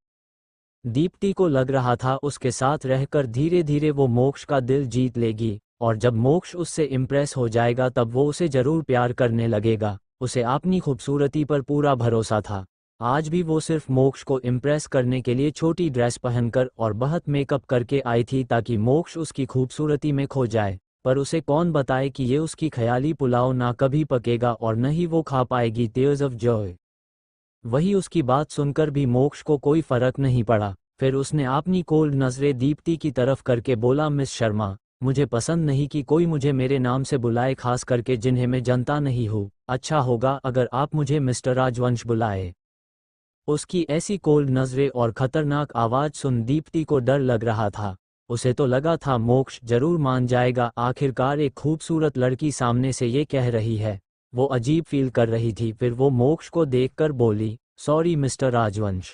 दीप्ति को लग रहा था उसके साथ रहकर धीरे धीरे वो मोक्ष का दिल जीत लेगी, और जब मोक्ष उससे इम्प्रेस हो जाएगा तब वो उसे जरूर प्यार करने लगेगा। उसे अपनी खूबसूरती पर पूरा भरोसा था। आज भी वो सिर्फ मोक्ष को इम्प्रेस करने के लिए छोटी ड्रेस पहनकर और बहुत मेकअप करके आई थी ताकि मोक्ष उसकी खूबसूरती में खो जाए। पर उसे कौन बताए कि ये उसकी ख्याली पुलाव ना कभी पकेगा और न ही वो खा पाएगी टीयर्स ऑफ जॉय। वही उसकी बात सुनकर भी मोक्ष को कोई फर्क नहीं पड़ा। फिर उसने अपनी कोल्ड नजरें दीप्ति की तरफ करके बोला, मिस शर्मा, मुझे पसंद नहीं कि कोई मुझे मेरे नाम से बुलाए, खास करके जिन्हें मैं जानता नहीं हूँ। अच्छा होगा अगर आप मुझे मिस्टर राजवंश बुलाए। उसकी ऐसी कोल्ड नजरें और खतरनाक आवाज सुन दीप्ति को डर लग रहा था। उसे तो लगा था मोक्ष जरूर मान जाएगा, आखिरकार एक खूबसूरत लड़की सामने से ये कह रही है। वो अजीब फील कर रही थी। फिर वो मोक्ष को देखकर बोली, सॉरी मिस्टर राजवंश।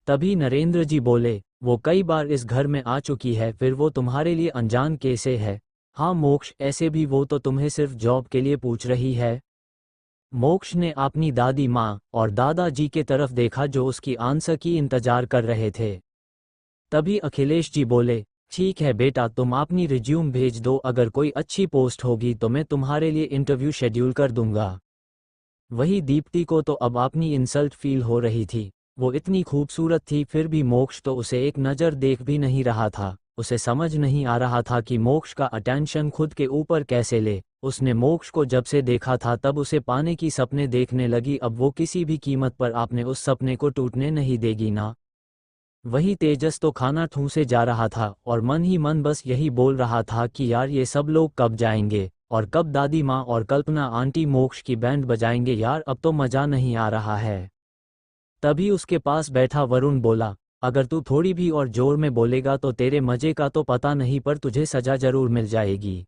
तभी नरेंद्र जी बोले, वो कई बार इस घर में आ चुकी है, फिर वो तुम्हारे लिए अनजान कैसे है? हाँ मोक्ष, ऐसे भी वो तो तुम्हें सिर्फ जॉब के लिए पूछ रही है। मोक्ष ने अपनी दादी माँ और दादाजी के तरफ देखा जो उसकी आंसर की इंतजार कर रहे थे। तभी अखिलेश जी बोले, ठीक है बेटा, तुम अपनी रिज्यूम भेज दो, अगर कोई अच्छी पोस्ट होगी तो मैं तुम्हारे लिए इंटरव्यू शेड्यूल कर दूंगा। वही दीप्ति को तो अब अपनी इंसल्ट फील हो रही थी। वो इतनी खूबसूरत थी फिर भी मोक्ष तो उसे एक नज़र देख भी नहीं रहा था। उसे समझ नहीं आ रहा था कि मोक्ष का अटेंशन खुद के ऊपर कैसे ले। उसने मोक्ष को जब से देखा था तब उसे पाने की सपने देखने लगी। अब वो किसी भी कीमत पर आपने उस सपने को टूटने नहीं देगी ना। वही तेजस तो खाना ठूंसे जा रहा था और मन ही मन बस यही बोल रहा था कि यार ये सब लोग कब जाएंगे और कब दादी माँ और कल्पना आंटी मोक्ष की बैंड बजाएंगे, यार अब तो मजा नहीं आ रहा है। तभी उसके पास बैठा वरुण बोला, अगर तू थोड़ी भी और जोर में बोलेगा तो तेरे मजे का तो पता नहीं, पर तुझे सजा जरूर मिल जाएगी।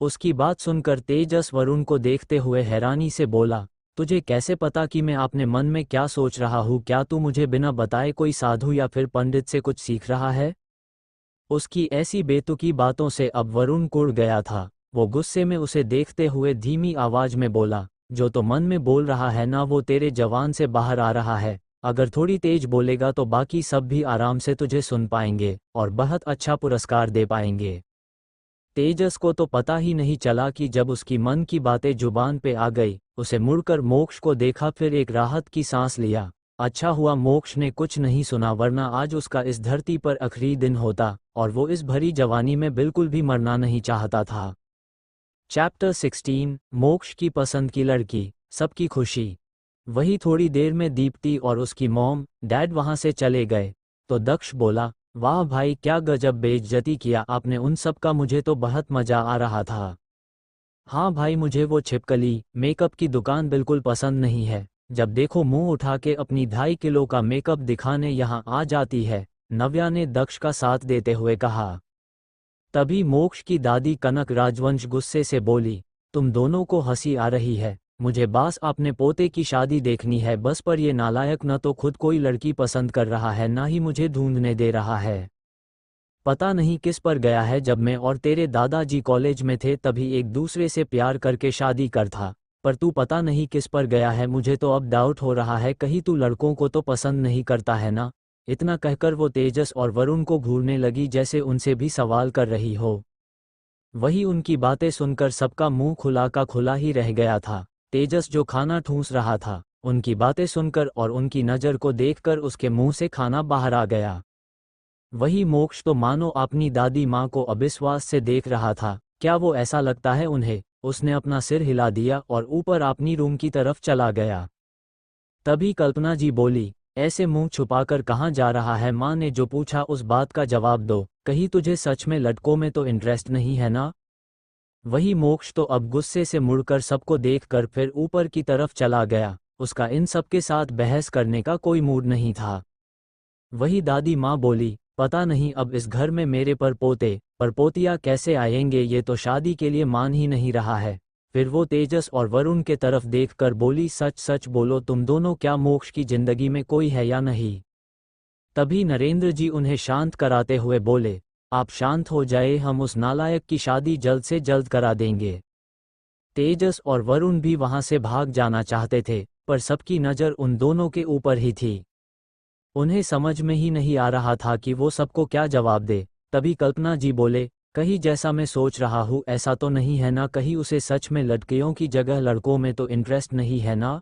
उसकी बात सुनकर तेजस वरुण को देखते हुए हैरानी से बोला, तुझे कैसे पता कि मैं अपने मन में क्या सोच रहा हूँ? क्या तू मुझे बिना बताए कोई साधु या फिर पंडित से कुछ सीख रहा है? उसकी ऐसी बेतुकी बातों से अब वरुण कुड़ गया था। वो गुस्से में उसे देखते हुए धीमी आवाज में बोला, जो तो मन में बोल रहा है ना वो तेरे जवान से बाहर आ रहा है। अगर थोड़ी तेज बोलेगा तो बाकी सब भी आराम से तुझे सुन पाएंगे और बहुत अच्छा पुरस्कार दे पाएंगे। तेजस को तो पता ही नहीं चला कि जब उसकी मन की बातें जुबान पे आ गई। उसे मुड़कर मोक्ष को देखा, फिर एक राहत की सांस लिया। अच्छा हुआ मोक्ष ने कुछ नहीं सुना, वरना आज उसका इस धरती पर आखिरी दिन होता और वो इस भरी जवानी में बिल्कुल भी मरना नहीं चाहता था। चैप्टर 16, मोक्ष की पसंद की लड़की, सबकी खुशी। वही थोड़ी देर में दीप्ति और उसकी मॉम डैड वहां से चले गए तो दक्ष बोला, वाह भाई, क्या गजब बेइज्जती किया आपने उन सब का, मुझे तो बहुत मजा आ रहा था। हाँ भाई, मुझे वो छिपकली मेकअप की दुकान बिल्कुल पसंद नहीं है। जब देखो मुंह उठा के अपनी 2.5 किलो का मेकअप दिखाने यहाँ आ जाती है, नव्या ने दक्ष का साथ देते हुए कहा। तभी मोक्ष की दादी कनक राजवंश गुस्से से बोली, तुम दोनों को हंसी आ रही है? मुझे बस अपने पोते की शादी देखनी है बस, पर ये नालायक न तो खुद कोई लड़की पसंद कर रहा है ना ही मुझे ढूंढने दे रहा है। पता नहीं किस पर गया है। जब मैं और तेरे दादाजी कॉलेज में थे तभी एक दूसरे से प्यार करके शादी कर था, पर तू पता नहीं किस पर गया है। मुझे तो अब डाउट हो रहा है कहीं तू लड़कों को तो पसंद नहीं करता है ना। इतना कहकर वो तेजस और वरुण को घूरने लगी जैसे उनसे भी सवाल कर रही हो। वही उनकी बातें सुनकर सबका मुंह खुला का खुला ही रह गया था। तेजस जो खाना ठूंस रहा था, उनकी बातें सुनकर और उनकी नज़र को देखकर उसके मुंह से खाना बाहर आ गया। वही मोक्ष तो मानो अपनी दादी माँ को अविश्वास से देख रहा था। क्या वो ऐसा लगता है उन्हें? उसने अपना सिर हिला दिया और ऊपर अपनी रूम की तरफ चला गया। तभी कल्पना जी बोली, ऐसे मुंह छुपाकर कहाँ जा रहा है? माँ ने जो पूछा उस बात का जवाब दो। कहीं तुझे सच में लड़कों में तो इंटरेस्ट नहीं है ना? वही मोक्ष तो अब गुस्से से मुड़कर सबको देखकर फिर ऊपर की तरफ चला गया। उसका इन सबके साथ बहस करने का कोई मूड नहीं था। वही दादी माँ बोली, पता नहीं अब इस घर में मेरे पर पोतिया कैसे आएंगे, ये तो शादी के लिए मान ही नहीं रहा है। फिर वो तेजस और वरुण के तरफ देखकर बोली, सच सच बोलो तुम दोनों, क्या मोक्ष की जिंदगी में कोई है या नहीं? तभी नरेंद्र जी उन्हें शांत कराते हुए बोले, आप शांत हो जाए, हम उस नालायक की शादी जल्द से जल्द करा देंगे। तेजस और वरुण भी वहां से भाग जाना चाहते थे, पर सबकी नज़र उन दोनों के ऊपर ही थी। उन्हें समझ में ही नहीं आ रहा था कि वो सबको क्या जवाब दे। तभी कल्पना जी बोले, कहीं जैसा मैं सोच रहा हूँ ऐसा तो नहीं है ना, कहीं उसे सच में लड़कियों की जगह लड़कों में तो इंटरेस्ट नहीं है ना।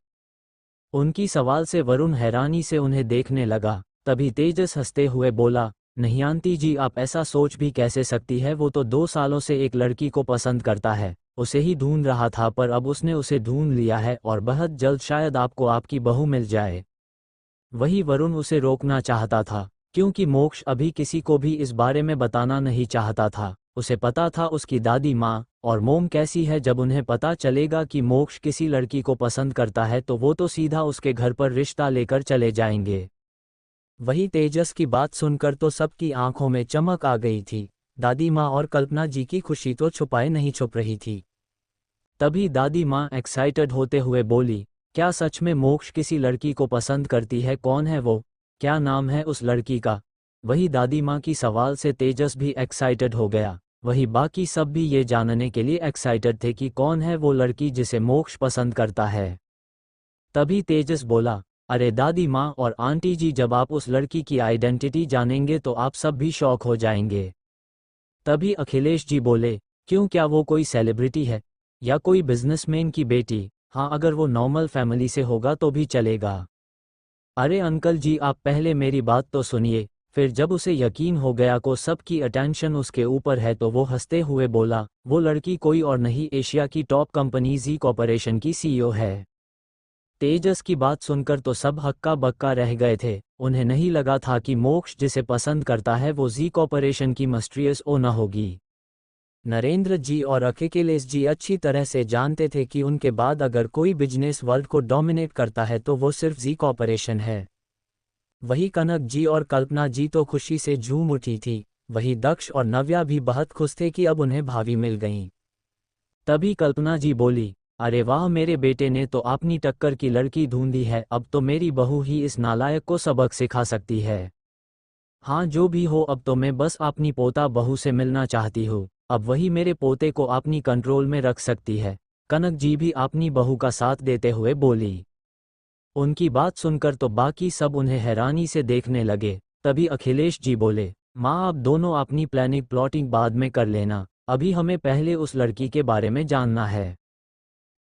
उनकी सवाल से वरुण हैरानी से उन्हें देखने लगा। तभी तेजस हंसते हुए बोला, नहीं आंटी जी, आप ऐसा सोच भी कैसे सकती है, वो तो 2 सालों से एक लड़की को पसंद करता है, उसे ही ढूंढ रहा था, पर अब उसने उसे ढूंढ लिया है और बहुत जल्द शायद आपको आपकी बहू मिल जाए। वही वरुण उसे रोकना चाहता था, क्योंकि मोक्ष अभी किसी को भी इस बारे में बताना नहीं चाहता था। उसे पता था उसकी दादी माँ और मोम कैसी है, जब उन्हें पता चलेगा कि मोक्ष किसी लड़की को पसंद करता है तो वो तो सीधा उसके घर पर रिश्ता लेकर चले जाएंगे। वही तेजस की बात सुनकर तो सबकी आंखों में चमक आ गई थी। दादी माँ और कल्पना जी की खुशी तो छुपाए नहीं छुप रही थी। तभी दादी माँ एक्साइटेड होते हुए बोली, क्या सच में मोक्ष किसी लड़की को पसंद करती है? कौन है वो? क्या नाम है उस लड़की का? वही दादी माँ की सवाल से तेजस भी एक्साइटेड हो गया। वही बाकी सब भी ये जानने के लिए एक्साइटेड थे कि कौन है वो लड़की जिसे मोक्ष पसंद करता है। तभी तेजस बोला, अरे दादी माँ और आंटी जी, जब आप उस लड़की की आइडेंटिटी जानेंगे तो आप सब भी शॉक हो जाएंगे। तभी अखिलेश जी बोले, क्यों, क्या वो कोई सेलिब्रिटी है या कोई बिजनेसमैन की बेटी? हाँ, अगर वो नॉर्मल फैमिली से होगा तो भी चलेगा। अरे अंकल जी, आप पहले मेरी बात तो सुनिए। फिर जब उसे यकीन हो गया को सबकी अटेंशन उसके ऊपर है तो वो हंसते हुए बोला, वो लड़की कोई और नहीं, एशिया की टॉप कंपनी जी कॉर्पोरेशन की सीईओ है। तेजस की बात सुनकर तो सब हक्का बक्का रह गए थे। उन्हें नहीं लगा था कि मोक्ष जिसे पसंद करता है वो जी कॉर्पोरेशन की मिस्ट्रियस ओनर होगी। नरेंद्र जी और अखिलेश जी अच्छी तरह से जानते थे कि उनके बाद अगर कोई बिजनेस वर्ल्ड को डोमिनेट करता है तो वो सिर्फ जी कॉर्पोरेशन है। वही कनक जी और कल्पना जी तो खुशी से झूम उठी थी। वही दक्ष और नव्या भी बहुत खुश थे कि अब उन्हें भाभी मिल गईं। तभी कल्पना जी बोली, अरे वाह, मेरे बेटे ने तो अपनी टक्कर की लड़की ढूंढी है, अब तो मेरी बहू ही इस नालायक को सबक सिखा सकती है। हाँ, जो भी हो, अब तो मैं बस अपनी पोता बहू से मिलना चाहती हूँ। अब वही मेरे पोते को अपनी कंट्रोल में रख सकती है। कनक जी भी अपनी बहू का साथ देते हुए बोली। उनकी बात सुनकर तो बाकी सब उन्हें हैरानी से देखने लगे। तभी अखिलेश जी बोले, माँ, आप दोनों अपनी प्लानिंग प्लॉटिंग बाद में कर लेना, अभी हमें पहले उस लड़की के बारे में जानना है।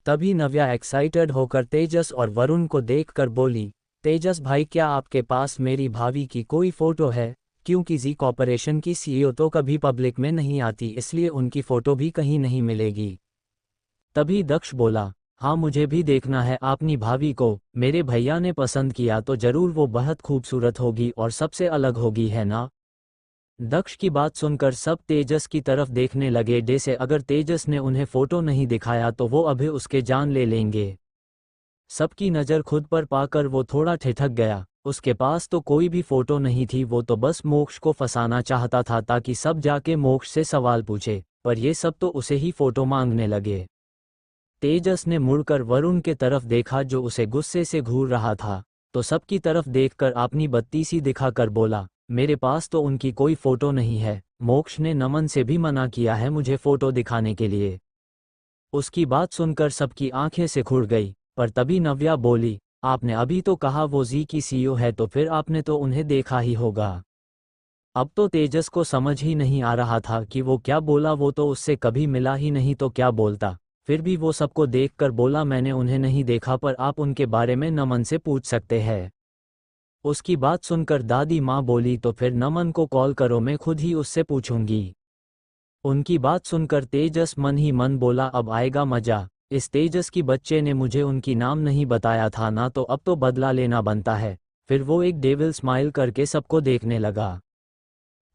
तभी नव्या एक्साइटेड होकर तेजस और वरुण को देखकर बोली, तेजस भाई, क्या आपके पास मेरी भाभी की कोई फोटो है? क्योंकि जी कॉर्पोरेशन की सीईओ तो कभी पब्लिक में नहीं आती, इसलिए उनकी फोटो भी कहीं नहीं मिलेगी। तभी दक्ष बोला, हाँ, मुझे भी देखना है अपनी भाभी को। मेरे भैया ने पसंद किया तो जरूर वो बहुत खूबसूरत होगी और सबसे अलग होगी, है ना? दक्ष की बात सुनकर सब तेजस की तरफ देखने लगे, जैसे अगर तेजस ने उन्हें फोटो नहीं दिखाया तो वो अभी उसके जान ले लेंगे। सबकी नज़र खुद पर पाकर वो थोड़ा ठिठक गया। उसके पास तो कोई भी फोटो नहीं थी, वो तो बस मोक्ष को फंसाना चाहता था ताकि सब जाके मोक्ष से सवाल पूछे, पर ये सब तो उसे ही फोटो मांगने लगे। तेजस ने मुड़कर वरुण के तरफ देखा जो उसे गुस्से से घूर रहा था, तो सबकी तरफ देखकर अपनी बत्ती सी दिखाकर बोला, मेरे पास तो उनकी कोई फोटो नहीं है। मोक्ष ने नमन से भी मना किया है मुझे फोटो दिखाने के लिए। उसकी बात सुनकर सबकी आंखें से खुड़ गई। पर तभी नव्या बोली, आपने अभी तो कहा वो जी की सीईओ है, तो फिर आपने तो उन्हें देखा ही होगा। अब तो तेजस को समझ ही नहीं आ रहा था कि वो क्या बोला, वो तो उससे कभी मिला ही नहीं तो क्या बोलता। फिर भी वो सबको देखकर बोला, मैंने उन्हें नहीं देखा, पर आप उनके बारे में नमन से पूछ सकते हैं। उसकी बात सुनकर दादी माँ बोली, तो फिर नमन को कॉल करो, मैं खुद ही उससे पूछूंगी। उनकी बात सुनकर तेजस मन ही मन बोला, अब आएगा मजा। इस तेजस की बच्चे ने मुझे उनकी नाम नहीं बताया था ना, तो अब तो बदला लेना बनता है। फिर वो एक डेविल स्माइल करके सबको देखने लगा।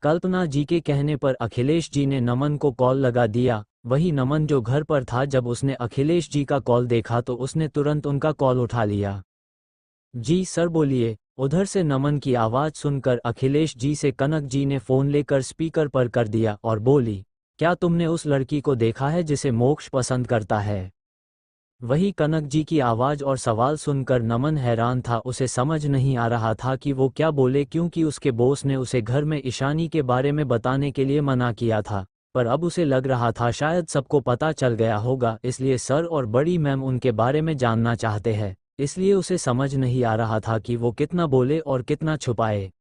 कल्पना जी के कहने पर अखिलेश जी ने नमन को कॉल लगा दिया। वही नमन जो घर पर था, जब उसने अखिलेश जी का कॉल देखा तो उसने तुरंत उनका कॉल उठा लिया। जी सर, बोलिए। उधर से नमन की आवाज़ सुनकर अखिलेश जी से कनक जी ने फ़ोन लेकर स्पीकर पर कर दिया और बोली, क्या तुमने उस लड़की को देखा है जिसे मोक्ष पसंद करता है? वही कनक जी की आवाज़ और सवाल सुनकर नमन हैरान था। उसे समझ नहीं आ रहा था कि वो क्या बोले, क्योंकि उसके बॉस ने उसे घर में ईशानी के बारे में बताने के लिए मना किया था। पर अब उसे लग रहा था शायद सबको पता चल गया होगा, इसलिए सर और बड़ी मैम उनके बारे में जानना चाहते हैं। इसलिए उसे समझ नहीं आ रहा था कि वो कितना बोले और कितना छुपाए।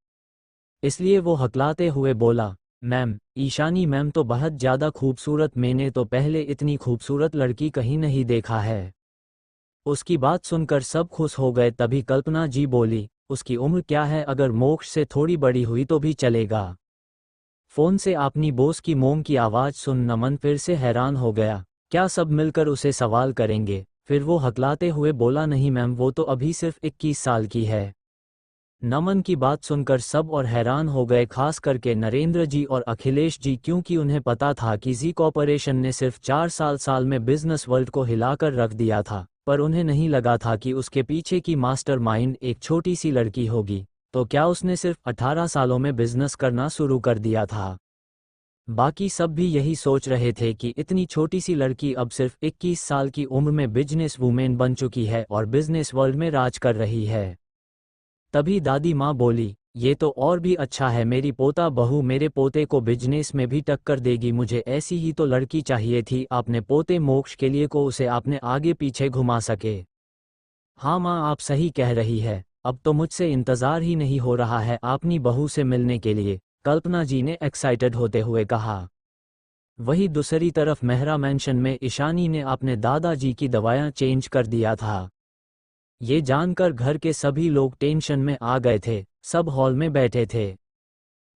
इसलिए वो हकलाते हुए बोला, मैम, ईशानी मैम तो बहुत ज़्यादा खूबसूरत, मैंने तो पहले इतनी खूबसूरत लड़की कहीं नहीं देखा है। उसकी बात सुनकर सब खुश हो गए। तभी कल्पना जी बोली, उसकी उम्र क्या है, अगर मोक्ष से थोड़ी बड़ी हुई तो भी चलेगा। फोन से अपनी बॉस की मोम की आवाज़ सुन नमन फिर से हैरान हो गया। क्या सब मिलकर उसे सवाल करेंगे? फिर वो हकलाते हुए बोला, नहीं मैम, वो तो अभी सिर्फ 21 साल की है। नमन की बात सुनकर सब और हैरान हो गए, खास करके नरेंद्र जी और अखिलेश जी, क्योंकि उन्हें पता था कि जी कॉरपोरेशन ने सिर्फ 4 साल में बिजनेस वर्ल्ड को हिलाकर रख दिया था। पर उन्हें नहीं लगा था कि उसके पीछे की मास्टरमाइंड एक छोटी सी लड़की होगी। तो क्या उसने सिर्फ 18 सालों में बिजनेस करना शुरू कर दिया था? बाकी सब भी यही सोच रहे थे कि इतनी छोटी सी लड़की अब सिर्फ 21 साल की उम्र में बिजनेस वूमेन बन चुकी है और बिजनेस वर्ल्ड में राज कर रही है। तभी दादी माँ बोली, ये तो और भी अच्छा है, मेरी पोता बहू मेरे पोते को बिजनेस में भी टक्कर देगी, मुझे ऐसी ही तो लड़की चाहिए थी। आपने पोते मोक्ष के लिए को उसे आपने आगे पीछे घुमा सके। हाँ माँ, आप सही कह रही है, अब तो मुझसे इंतज़ार ही नहीं हो रहा है अपनी बहू से मिलने के लिए, कल्पना जी ने एक्साइटेड होते हुए कहा। वही दूसरी तरफ मेहरा मैंशन में ईशानी ने अपने दादाजी की दवाइयाँ चेंज कर दिया था। ये जानकर घर के सभी लोग टेंशन में आ गए थे। सब हॉल में बैठे थे।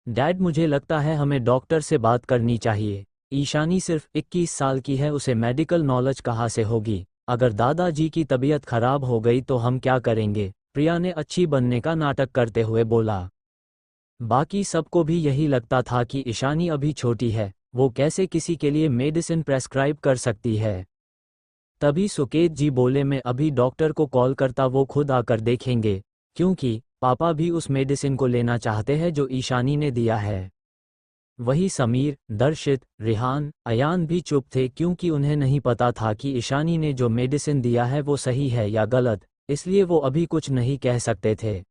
डैड, मुझे लगता है हमें डॉक्टर से बात करनी चाहिए। ईशानी सिर्फ 21 साल की है, उसे मेडिकल नॉलेज कहाँ से होगी? अगर दादाजी की तबीयत खराब हो गई तो हम क्या करेंगे? प्रिया ने अच्छी बनने का नाटक करते हुए बोला। बाकी सबको भी यही लगता था कि ईशानी अभी छोटी है, वो कैसे किसी के लिए मेडिसिन प्रेस्क्राइब कर सकती है। तभी सुकेत जी बोले, मैं अभी डॉक्टर को कॉल करता, वो खुद आकर देखेंगे, क्योंकि पापा भी उस मेडिसिन को लेना चाहते हैं जो ईशानी ने दिया है। वही समीर, दर्शित, रिहान, अयान भी चुप थे, क्योंकि उन्हें नहीं पता था कि ईशानी ने जो मेडिसिन दिया है वो सही है या गलत, इसलिए वो अभी कुछ नहीं कह सकते थे।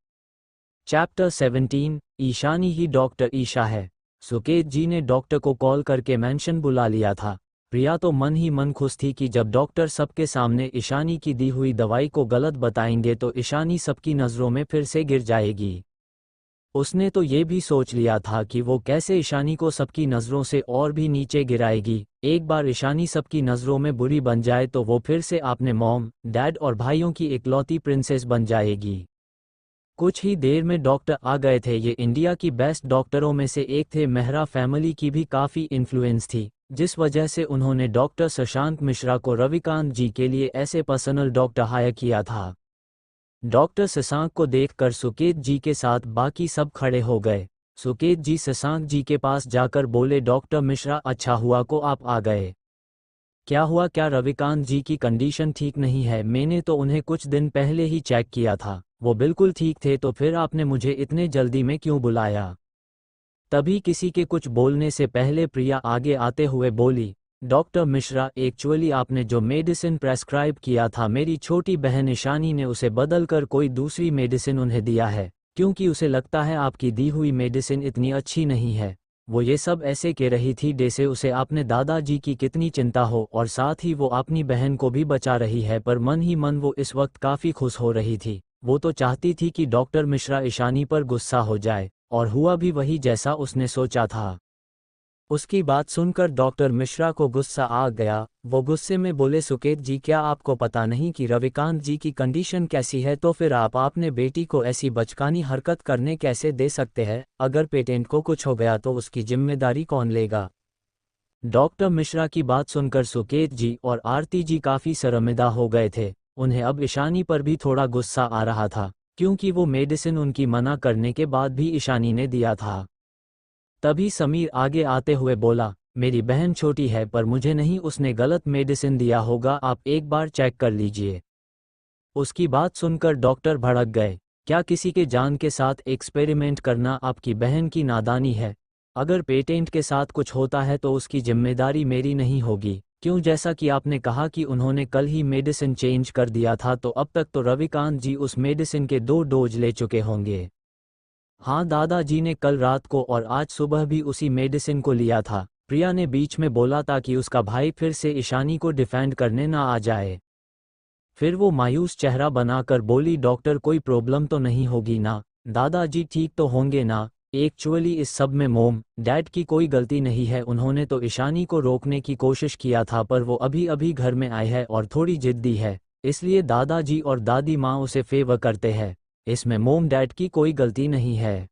चैप्टर 17, ईशानी ही डॉक्टर ईशा है। सुकेत जी ने डॉक्टर को कॉल करके मेंशन बुला लिया था। प्रिया तो मन ही मन खुश थी कि जब डॉक्टर सबके सामने ईशानी की दी हुई दवाई को गलत बताएंगे तो ईशानी सबकी नज़रों में फिर से गिर जाएगी। उसने तो ये भी सोच लिया था कि वो कैसे ईशानी को सबकी नज़रों से और भी नीचे गिराएगी। एक बार ईशानी सबकी नज़रों में बुरी बन जाए तो वो फिर से अपने मॉम, डैड और भाइयों की इकलौती प्रिंसेस बन जाएगी। कुछ ही देर में डॉक्टर आ गए थे। ये इंडिया की बेस्ट डॉक्टरों में से एक थे। मेहरा फैमिली की भी काफ़ी इन्फ्लुएंस थी, जिस वजह से उन्होंने डॉक्टर शशांक मिश्रा को रविकांत जी के लिए ऐसे पर्सनल डॉक्टर हायर किया था। डॉक्टर शशांक को देखकर सुकेत जी के साथ बाकी सब खड़े हो गए। सुकेत जी शशांक जी के पास जाकर बोले, डॉक्टर मिश्रा, अच्छा हुआ को आप आ गए। क्या हुआ? क्या रविकांत जी की कंडीशन ठीक नहीं है? मैंने तो उन्हें कुछ दिन पहले ही चेक किया था, वो बिल्कुल ठीक थे, तो फिर आपने मुझे इतने जल्दी में क्यों बुलाया? तभी किसी के कुछ बोलने से पहले प्रिया आगे आते हुए बोली, डॉक्टर मिश्रा, एक्चुअली आपने जो मेडिसिन प्रेस्क्राइब किया था, मेरी छोटी बहन ईशानी ने उसे बदलकर कोई दूसरी मेडिसिन उन्हें दिया है, क्योंकि उसे लगता है आपकी दी हुई मेडिसिन इतनी अच्छी नहीं है। वो ये सब ऐसे कह रही थी जैसे उसे अपने दादाजी की कितनी चिंता हो, और साथ ही वो अपनी बहन को भी बचा रही है, पर मन ही मन वो इस वक्त काफ़ी खुश हो रही थी। वो तो चाहती थी कि डॉक्टर मिश्रा ईशानी पर गुस्सा हो जाए, और हुआ भी वही जैसा उसने सोचा था। उसकी बात सुनकर डॉक्टर मिश्रा को गुस्सा आ गया। वो गुस्से में बोले, सुकेत जी, क्या आपको पता नहीं कि रविकांत जी की कंडीशन कैसी है? तो फिर आप अपने बेटी को ऐसी बचकानी हरकत करने कैसे दे सकते हैं? अगर पेटेंट को कुछ हो गया तो उसकी जिम्मेदारी कौन लेगा? डॉक्टर मिश्रा की बात सुनकर सुकेत जी और आरती जी काफ़ी शर्मिंदा हो गए थे। उन्हें अब ईशानी पर भी थोड़ा गुस्सा आ रहा था, क्योंकि वो मेडिसिन उनकी मना करने के बाद भी ईशानी ने दिया था। तभी समीर आगे आते हुए बोला, मेरी बहन छोटी है, पर मुझे नहीं उसने गलत मेडिसिन दिया होगा, आप एक बार चेक कर लीजिए। उसकी बात सुनकर डॉक्टर भड़क गए। क्या किसी के जान के साथ एक्सपेरिमेंट करना आपकी बहन की नादानी है? अगर पेटेंट के साथ कुछ होता है तो उसकी जिम्मेदारी मेरी नहीं होगी। क्यों? जैसा कि आपने कहा कि उन्होंने कल ही मेडिसिन चेंज कर दिया था, तो अब तक तो रविकांत जी उस मेडिसिन के 2 डोज ले चुके होंगे। हाँ, दादाजी ने कल रात को और आज सुबह भी उसी मेडिसिन को लिया था, प्रिया ने बीच में बोला ताकि उसका भाई फिर से ईशानी को डिफेंड करने ना आ जाए। फिर वो मायूस चेहरा बनाकर बोली, डॉक्टर कोई प्रॉब्लम तो नहीं होगी ना? दादाजी ठीक तो होंगे ना? एक्चुअली इस सब में मोम डैड की कोई गलती नहीं है, उन्होंने तो ईशानी को रोकने की कोशिश किया था, पर वो अभी अभी घर में आई है और थोड़ी जिद्दी है, इसलिए दादाजी और दादी माँ उसे फेवर करते हैं। इसमें मोम डैड की कोई गलती नहीं है।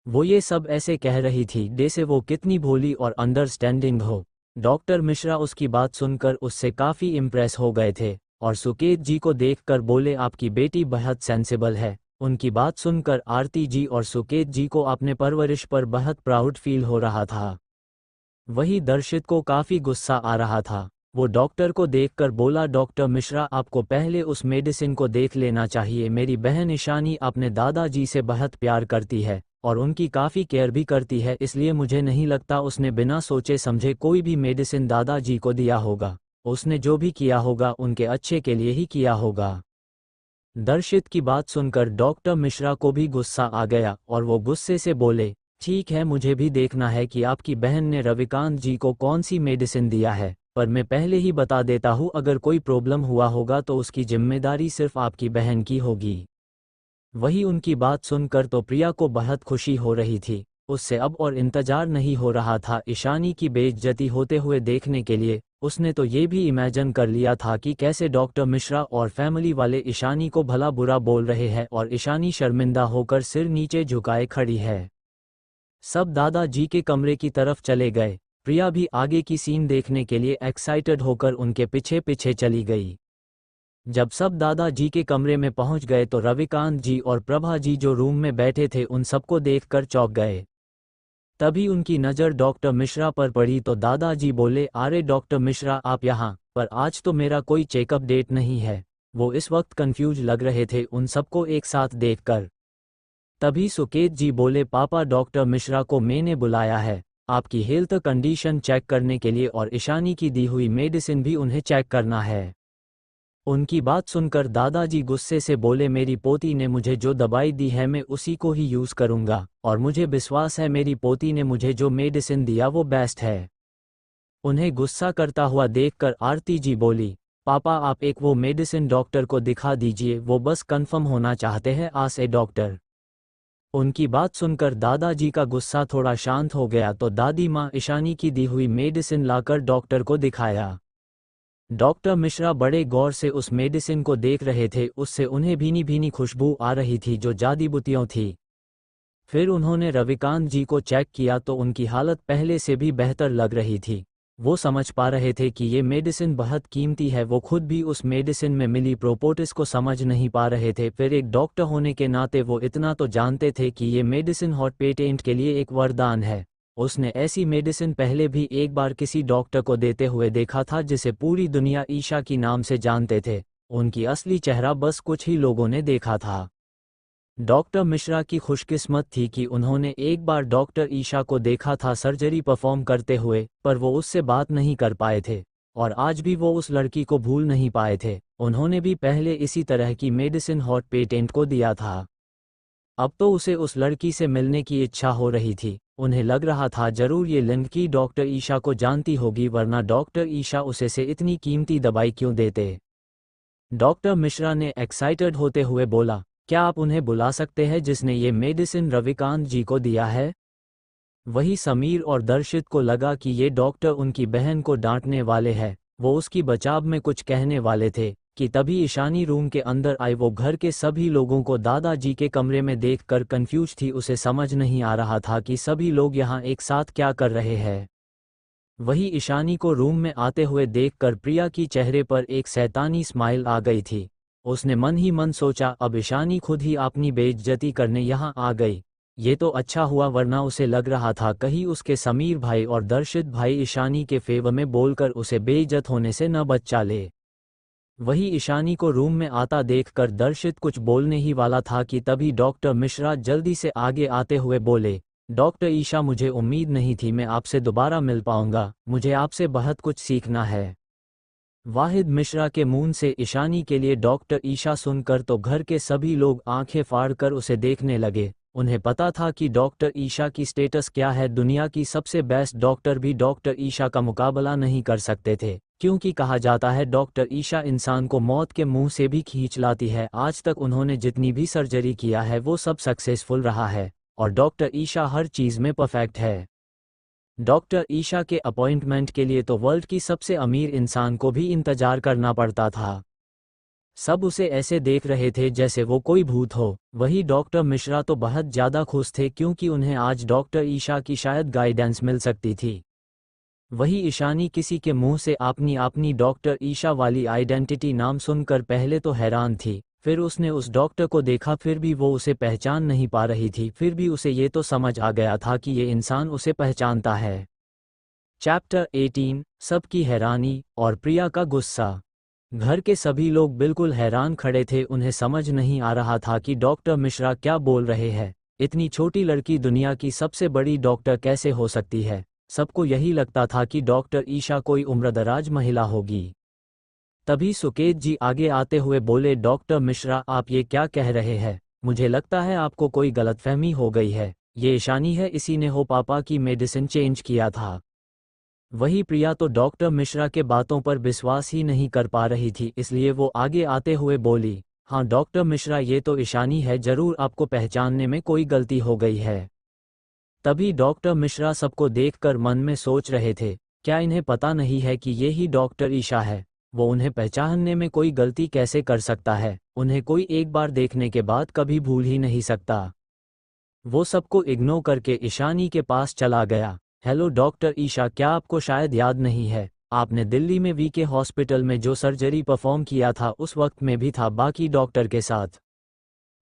वो ये सब ऐसे कह रही थी जैसे वो कितनी भोली और अंडरस्टैंडिंग हो। डॉक्टर मिश्रा उसकी बात सुनकर उससे काफ़ी इम्प्रेस हो गए थे और सुकेत जी को देखकर बोले, आपकी बेटी बहुत सेंसिबल है। उनकी बात सुनकर आरती जी और सुकेत जी को अपने परवरिश पर बहुत प्राउड फील हो रहा था। वही दर्शित को काफ़ी गुस्सा आ रहा था। वो डॉक्टर को देखकर बोला, डॉक्टर मिश्रा आपको पहले उस मेडिसिन को देख लेना चाहिए। मेरी बहन ईशानी अपने दादाजी से बहुत प्यार करती है और उनकी काफ़ी केयर भी करती है, इसलिए मुझे नहीं लगता उसने बिना सोचे समझे कोई भी मेडिसिन दादाजी को दिया होगा। उसने जो भी किया होगा उनके अच्छे के लिए ही किया होगा। दर्शित की बात सुनकर डॉक्टर मिश्रा को भी गुस्सा आ गया और वो गुस्से से बोले, ठीक है, मुझे भी देखना है कि आपकी बहन ने रविकांत जी को कौन सी मेडिसिन दिया है, पर मैं पहले ही बता देता हूँ, अगर कोई प्रॉब्लम हुआ होगा तो उसकी जिम्मेदारी सिर्फ आपकी बहन की होगी। वही उनकी बात सुनकर तो प्रिया को बहुत खुशी हो रही थी। उससे अब और इंतजार नहीं हो रहा था ईशानी की बेइज्जती होते हुए देखने के लिए। उसने तो ये भी इमेजिन कर लिया था कि कैसे डॉक्टर मिश्रा और फैमिली वाले ईशानी को भला बुरा बोल रहे हैं और ईशानी शर्मिंदा होकर सिर नीचे झुकाए खड़ी है। सब दादाजी के कमरे की तरफ चले गए। प्रिया भी आगे की सीन देखने के लिए एक्साइटेड होकर उनके पीछे पीछे चली गई। जब सब दादाजी के कमरे में पहुंच गए तो रविकांत जी और प्रभा जी जो रूम में बैठे थे उन सबको देखकर चौंक गए। तभी उनकी नज़र डॉक्टर मिश्रा पर पड़ी तो दादाजी बोले, अरे डॉक्टर मिश्रा आप यहाँ पर? आज तो मेरा कोई चेकअप डेट नहीं है। वो इस वक्त कंफ्यूज लग रहे थे उन सबको एक साथ देखकर। तभी सुकेत जी बोले, पापा डॉक्टर मिश्रा को मैंने बुलाया है आपकी हेल्थ कंडीशन चेक करने के लिए और ईशानी की दी हुई मेडिसिन भी उन्हें चेक करना है। उनकी बात सुनकर दादाजी गुस्से से बोले, मेरी पोती ने मुझे जो दवाई दी है मैं उसी को ही यूज़ करूंगा और मुझे विश्वास है मेरी पोती ने मुझे जो मेडिसिन दिया वो बेस्ट है। उन्हें गुस्सा करता हुआ देखकर आरती जी बोली, पापा आप एक वो मेडिसिन डॉक्टर को दिखा दीजिए, वो बस कंफर्म होना चाहते हैं आज ए डॉक्टर। उनकी बात सुनकर दादाजी का गुस्सा थोड़ा शांत हो गया तो दादी माँ ईशानी की दी हुई मेडिसिन लाकर डॉक्टर को दिखाया। डॉक्टर मिश्रा बड़े गौर से उस मेडिसिन को देख रहे थे, उससे उन्हें भीनी भीनी खुशबू आ रही थी जो जादी बूटियों थी। फिर उन्होंने रविकांत जी को चेक किया तो उनकी हालत पहले से भी बेहतर लग रही थी। वो समझ पा रहे थे कि ये मेडिसिन बहुत कीमती है। वो खुद भी उस मेडिसिन में मिली प्रोपोर्टिस को समझ नहीं पा रहे थे, फिर एक डॉक्टर होने के नाते वो इतना तो जानते थे कि ये मेडिसिन हॉट पेटेंट के लिए एक वरदान है। उसने ऐसी मेडिसिन पहले भी एक बार किसी डॉक्टर को देते हुए देखा था जिसे पूरी दुनिया ईशा की नाम से जानते थे। उनकी असली चेहरा बस कुछ ही लोगों ने देखा था। डॉक्टर मिश्रा की खुशकिस्मत थी कि उन्होंने एक बार डॉक्टर ईशा को देखा था सर्जरी परफॉर्म करते हुए, पर वो उससे बात नहीं कर पाए थे और आज भी वो उस लड़की को भूल नहीं पाए थे। उन्होंने भी पहले इसी तरह की मेडिसिन हॉट पेटेंट को दिया था। अब तो उसे उस लड़की से मिलने की इच्छा हो रही थी। उन्हें लग रहा था जरूर ये लड़की डॉक्टर ईशा को जानती होगी, वरना डॉक्टर ईशा उसे से इतनी कीमती दवाई क्यों देते। डॉक्टर मिश्रा ने एक्साइटेड होते हुए बोला, क्या आप उन्हें बुला सकते हैं जिसने ये मेडिसिन रविकांत जी को दिया है? वही समीर और दर्शित को लगा कि ये डॉक्टर उनकी बहन को डांटने वाले हैं। वो उसकी बचाव में कुछ कहने वाले थे कि तभी ईशानी रूम के अंदर आई। वो घर के सभी लोगों को दादाजी के कमरे में देखकर कंफ्यूज थी। उसे समझ नहीं आ रहा था कि सभी लोग यहाँ एक साथ क्या कर रहे हैं। वही ईशानी को रूम में आते हुए देखकर प्रिया की चेहरे पर एक शैतानी स्माइल आ गई थी। उसने मन ही मन सोचा, अब ईशानी खुद ही अपनी बेइज्जती करने यहाँ आ गई। ये तो अच्छा हुआ, वरना उसे लग रहा था कहीं उसके समीर भाई और दर्शित भाई ईशानी के फेवर में बोलकर उसे बेइज्जत होने से न बचा ले। वही ईशानी को रूम में आता देखकर दर्शित कुछ बोलने ही वाला था कि तभी डॉक्टर मिश्रा जल्दी से आगे आते हुए बोले, डॉक्टर ईशा, मुझे उम्मीद नहीं थी मैं आपसे दोबारा मिल पाऊंगा, मुझे आपसे बहुत कुछ सीखना है। वाहिद मिश्रा के मुंह से ईशानी के लिए डॉक्टर ईशा सुनकर तो घर के सभी लोग आंखें फाड़कर उसे देखने लगे। उन्हें पता था कि डॉक्टर ईशा की स्टेटस क्या है। दुनिया की सबसे बेस्ट डॉक्टर भी डॉक्टर ईशा का मुकाबला नहीं कर सकते थे, क्योंकि कहा जाता है डॉक्टर ईशा इंसान को मौत के मुंह से भी खींच लाती है। आज तक उन्होंने जितनी भी सर्जरी किया है वो सब सक्सेसफुल रहा है, और डॉक्टर ईशा हर चीज़ में परफेक्ट है। डॉक्टर ईशा के अपॉइंटमेंट के लिए तो वर्ल्ड की सबसे अमीर इंसान को भी इंतजार करना पड़ता था। सब उसे ऐसे देख रहे थे जैसे वो कोई भूत हो। वही डॉक्टर मिश्रा तो बहुत ज़्यादा खुश थे, क्योंकि उन्हें आज डॉक्टर ईशा की शायद गाइडेंस मिल सकती थी। वही ईशानी किसी के मुंह से अपनी डॉक्टर ईशा वाली आइडेंटिटी नाम सुनकर पहले तो हैरान थी, फिर उसने उस डॉक्टर को देखा, फिर भी वो उसे पहचान नहीं पा रही थी। फिर भी उसे ये तो समझ आ गया था कि ये इंसान उसे पहचानता है। चैप्टर 18, सबकी हैरानी और प्रिया का गुस्सा। घर के सभी लोग बिल्कुल हैरान खड़े थे। उन्हें समझ नहीं आ रहा था कि डॉक्टर मिश्रा क्या बोल रहे हैं। इतनी छोटी लड़की दुनिया की सबसे बड़ी डॉक्टर कैसे हो सकती है। सबको यही लगता था कि डॉक्टर ईशा कोई उम्रदराज महिला होगी। तभी सुकेत जी आगे आते हुए बोले, डॉक्टर मिश्रा, आप ये क्या कह रहे हैं? मुझे लगता है आपको कोई गलतफहमी हो गई है। ये ईशानी है, इसी ने हो पापा की मेडिसिन चेंज किया था। वही प्रिया तो डॉक्टर मिश्रा के बातों पर विश्वास ही नहीं कर पा रही थी, इसलिए वो आगे आते हुए बोली, हाँ डॉक्टर मिश्रा, ये तो ईशानी है, जरूर आपको पहचानने में कोई गलती हो गई है। तभी डॉक्टर मिश्रा सबको देखकर मन में सोच रहे थे, क्या इन्हें पता नहीं है कि ये ही डॉक्टर ईशा है? वो उन्हें पहचानने में कोई गलती कैसे कर सकता है? उन्हें कोई एक बार देखने के बाद कभी भूल ही नहीं सकता। वो सबको इग्नोर करके ईशानी के पास चला गया। हेलो डॉक्टर ईशा, क्या आपको शायद याद नहीं है, आपने दिल्ली में वीके हॉस्पिटल में जो सर्जरी परफॉर्म किया था उस वक्त में भी था बाकी डॉक्टर के साथ।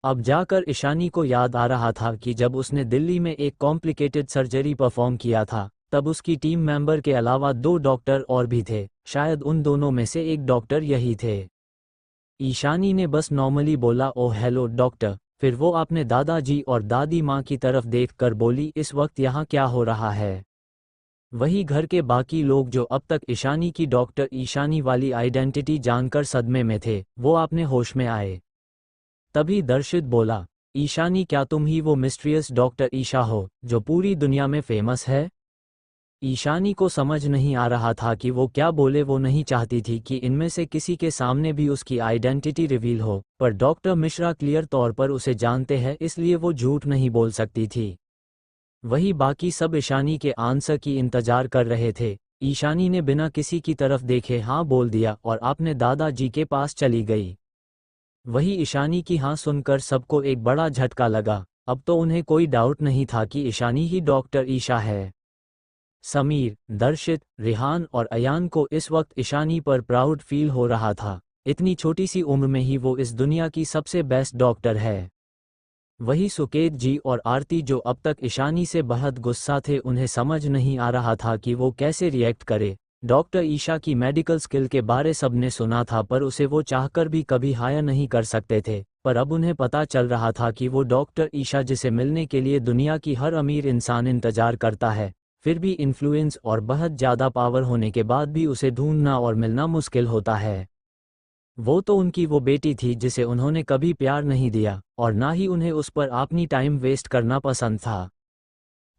अब जाकर ईशानी को याद आ रहा था कि जब उसने दिल्ली में एक कॉम्प्लिकेटेड सर्जरी परफॉर्म किया था, तब उसकी टीम मेंबर के अलावा 2 डॉक्टर और भी थे, शायद उन दोनों में से एक डॉक्टर यही थे। ईशानी ने बस नॉर्मली बोला, ओह हेलो डॉक्टर। फिर वो अपने दादाजी और दादी माँ की तरफ देखकर बोली, इस वक्त यहाँ क्या हो रहा है? वही घर के बाकी लोग जो अब तक ईशानी की डॉक्टर ईशानी वाली आइडेंटिटी जानकर सदमे में थे, वो अपने होश में आए। तभी दर्शित बोला, ईशानी, क्या तुम ही वो मिस्ट्रियस डॉक्टर ईशा हो जो पूरी दुनिया में फेमस है? ईशानी को समझ नहीं आ रहा था कि वो क्या बोले। वो नहीं चाहती थी कि इनमें से किसी के सामने भी उसकी आइडेंटिटी रिवील हो, पर डॉक्टर मिश्रा क्लियर तौर पर उसे जानते हैं, इसलिए वो झूठ नहीं बोल सकती थी। वही बाकी सब ईशानी के आंसर की इंतजार कर रहे थे। ईशानी ने बिना किसी की तरफ देखे हाँ बोल दिया और अपने दादाजी के पास चली गई। वही ईशानी की हाँ सुनकर सबको एक बड़ा झटका लगा। अब तो उन्हें कोई डाउट नहीं था कि ईशानी ही डॉक्टर ईशा है। समीर, दर्शित, रिहान और अयान को इस वक्त ईशानी पर प्राउड फील हो रहा था। इतनी छोटी सी उम्र में ही वो इस दुनिया की सबसे बेस्ट डॉक्टर है। वही सुकेत जी और आरती जो अब तक ईशानी से बहुत गुस्सा थे, उन्हें समझ नहीं आ रहा था कि वो कैसे रिएक्ट करे। डॉक्टर ईशा की मेडिकल स्किल के बारे सबने सुना था, पर उसे वो चाहकर भी कभी हायर नहीं कर सकते थे। पर अब उन्हें पता चल रहा था कि वो डॉक्टर ईशा जिसे मिलने के लिए दुनिया की हर अमीर इंसान इंतजार करता है, फिर भी इन्फ्लुएंस और बहुत ज़्यादा पावर होने के बाद भी उसे ढूंढना और मिलना मुश्किल होता है। वो तो उनकी वो बेटी थी जिसे उन्होंने कभी प्यार नहीं दिया, और ना ही उन्हें उस पर अपनी टाइम वेस्ट करना पसंद था।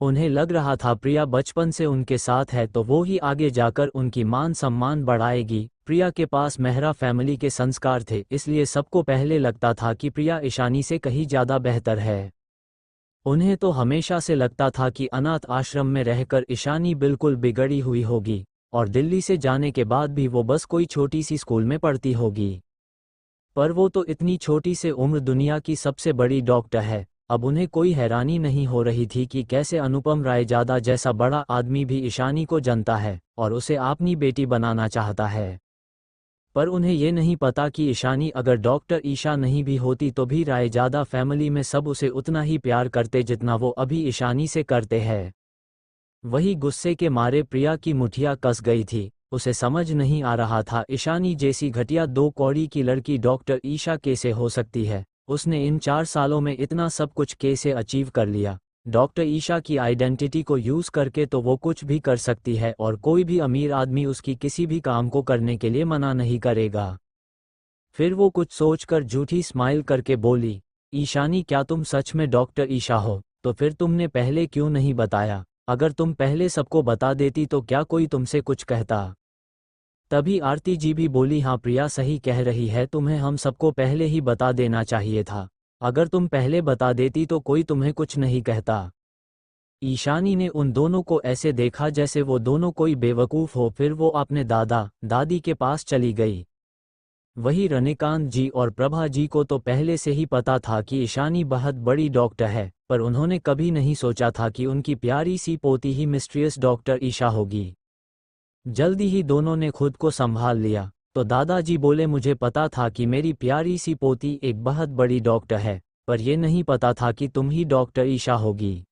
उन्हें लग रहा था प्रिया बचपन से उनके साथ है तो वो ही आगे जाकर उनकी मान सम्मान बढ़ाएगी। प्रिया के पास मेहरा फैमिली के संस्कार थे, इसलिए सबको पहले लगता था कि प्रिया ईशानी से कहीं ज़्यादा बेहतर है। उन्हें तो हमेशा से लगता था कि अनाथ आश्रम में रहकर ईशानी बिल्कुल बिगड़ी हुई होगी, और दिल्ली से जाने के बाद भी वो बस कोई छोटी सी स्कूल में पढ़ती होगी। पर वो तो इतनी छोटी से उम्र दुनिया की सबसे बड़ी डॉक्टर है। अब उन्हें कोई हैरानी नहीं हो रही थी कि कैसे अनुपम रायजादा जैसा बड़ा आदमी भी ईशानी को जानता है और उसे अपनी बेटी बनाना चाहता है। पर उन्हें ये नहीं पता कि ईशानी अगर डॉक्टर ईशा नहीं भी होती तो भी रायजादा फैमिली में सब उसे उतना ही प्यार करते जितना वो अभी ईशानी से करते हैं। वही गुस्से के मारे प्रिया की मुठिया कस गई थी। उसे समझ नहीं आ रहा था ईशानी जैसी घटिया 2 कौड़ी की लड़की डॉक्टर ईशा कैसे हो सकती है। उसने इन 4 सालों में इतना सब कुछ कैसे अचीव कर लिया। डॉक्टर ईशा की आइडेंटिटी को यूज़ करके तो वो कुछ भी कर सकती है और कोई भी अमीर आदमी उसकी किसी भी काम को करने के लिए मना नहीं करेगा। फिर वो कुछ सोचकर झूठी स्माइल करके बोली, ईशानी क्या तुम सच में डॉक्टर ईशा हो? तो फिर तुमने पहले क्यों नहीं बताया? अगर तुम पहले सबको बता देती तो क्या कोई तुमसे कुछ कहता? तभी आरती जी भी बोली, हाँ प्रिया सही कह रही है, तुम्हें हम सबको पहले ही बता देना चाहिए था। अगर तुम पहले बता देती तो कोई तुम्हें कुछ नहीं कहता। ईशानी ने उन दोनों को ऐसे देखा जैसे वो दोनों कोई बेवकूफ़ हो। फिर वो अपने दादा दादी के पास चली गई। वही रनिकांत जी और प्रभा जी को तो पहले से ही पता था कि ईशानी बहुत बड़ी डॉक्टर है, पर उन्होंने कभी नहीं सोचा था कि उनकी प्यारी सी पोती ही मिस्ट्रियस डॉक्टर ईशा होगी। जल्दी ही दोनों ने खुद को संभाल लिया। तो दादाजी बोले, मुझे पता था कि मेरी प्यारी सी पोती एक बहुत बड़ी डॉक्टर है, पर यह नहीं पता था कि तुम ही डॉक्टर ईशा होगी।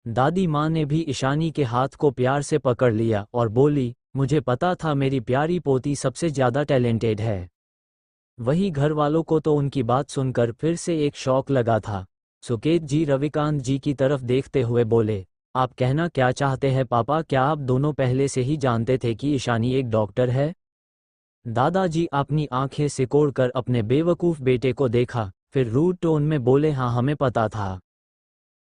दादी माँ ने भी ईशानी के हाथ को प्यार से पकड़ लिया और बोली, मुझे पता था मेरी प्यारी पोती सबसे ज़्यादा टैलेंटेड है। वही घर वालों को तो उनकी बात सुनकर फिर से एक शौक लगा था। सुकेत जी रविकांत जी की तरफ देखते हुए बोले, आप कहना क्या चाहते हैं पापा? क्या आप दोनों पहले से ही जानते थे कि ईशानी एक डॉक्टर है? दादाजी अपनी आंखें सिकोड़कर अपने बेवकूफ़ बेटे को देखा, फिर रूड टोन में बोले, हाँ हमें पता था।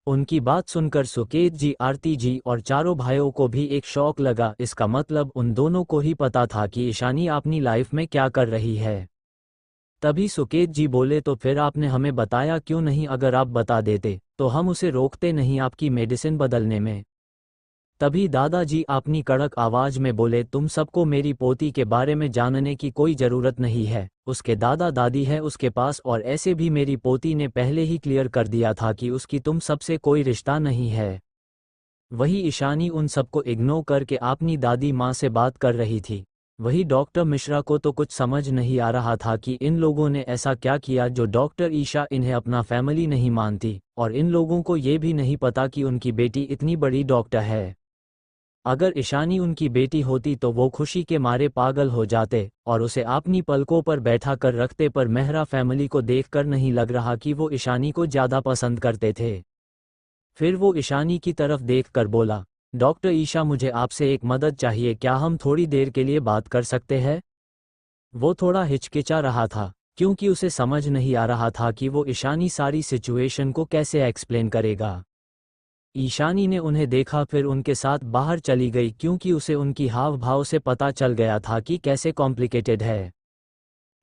उनकी बात सुनकर सुकेत जी, आरती जी और चारों भाइयों को भी एक शौक लगा। इसका मतलब उन दोनों को ही पता था कि ईशानी अपनी लाइफ में क्या कर रही है। तभी सुकेत जी बोले, तो फिर आपने हमें बताया क्यों नहीं? अगर आप बता देते तो हम उसे रोकते नहीं आपकी मेडिसिन बदलने में। तभी दादाजी अपनी कड़क आवाज में बोले, तुम सबको मेरी पोती के बारे में जानने की कोई ज़रूरत नहीं है। उसके दादा दादी है उसके पास, और ऐसे भी मेरी पोती ने पहले ही क्लियर कर दिया था कि उसकी तुम सबसे कोई रिश्ता नहीं है। वही ईशानी उन सबको इग्नोर करके अपनी दादी माँ से बात कर रही थी। वही डॉक्टर मिश्रा को तो कुछ समझ नहीं आ रहा था कि इन लोगों ने ऐसा क्या किया जो डॉक्टर ईशा इन्हें अपना फैमिली नहीं मानती, और इन लोगों को ये भी नहीं पता कि उनकी बेटी इतनी बड़ी डॉक्टर है। अगर ईशानी उनकी बेटी होती तो वो खुशी के मारे पागल हो जाते और उसे अपनी पलकों पर बैठा कर रखते, पर मेहरा फैमिली को देखकर नहीं लग रहा कि वो ईशानी को ज़्यादा पसंद करते थे। फिर वो ईशानी की तरफ देखकर बोला, डॉक्टर ईशा मुझे आपसे एक मदद चाहिए, क्या हम थोड़ी देर के लिए बात कर सकते हैं? वो थोड़ा हिचकिचा रहा था क्योंकि उसे समझ नहीं आ रहा था कि वो ईशानी सारी सिचुएशन को कैसे एक्सप्लेन करेगा। ईशानी ने उन्हें देखा, फिर उनके साथ बाहर चली गई क्योंकि उसे उनकी हाव भाव से पता चल गया था कि कैसे कॉम्प्लिकेटेड है।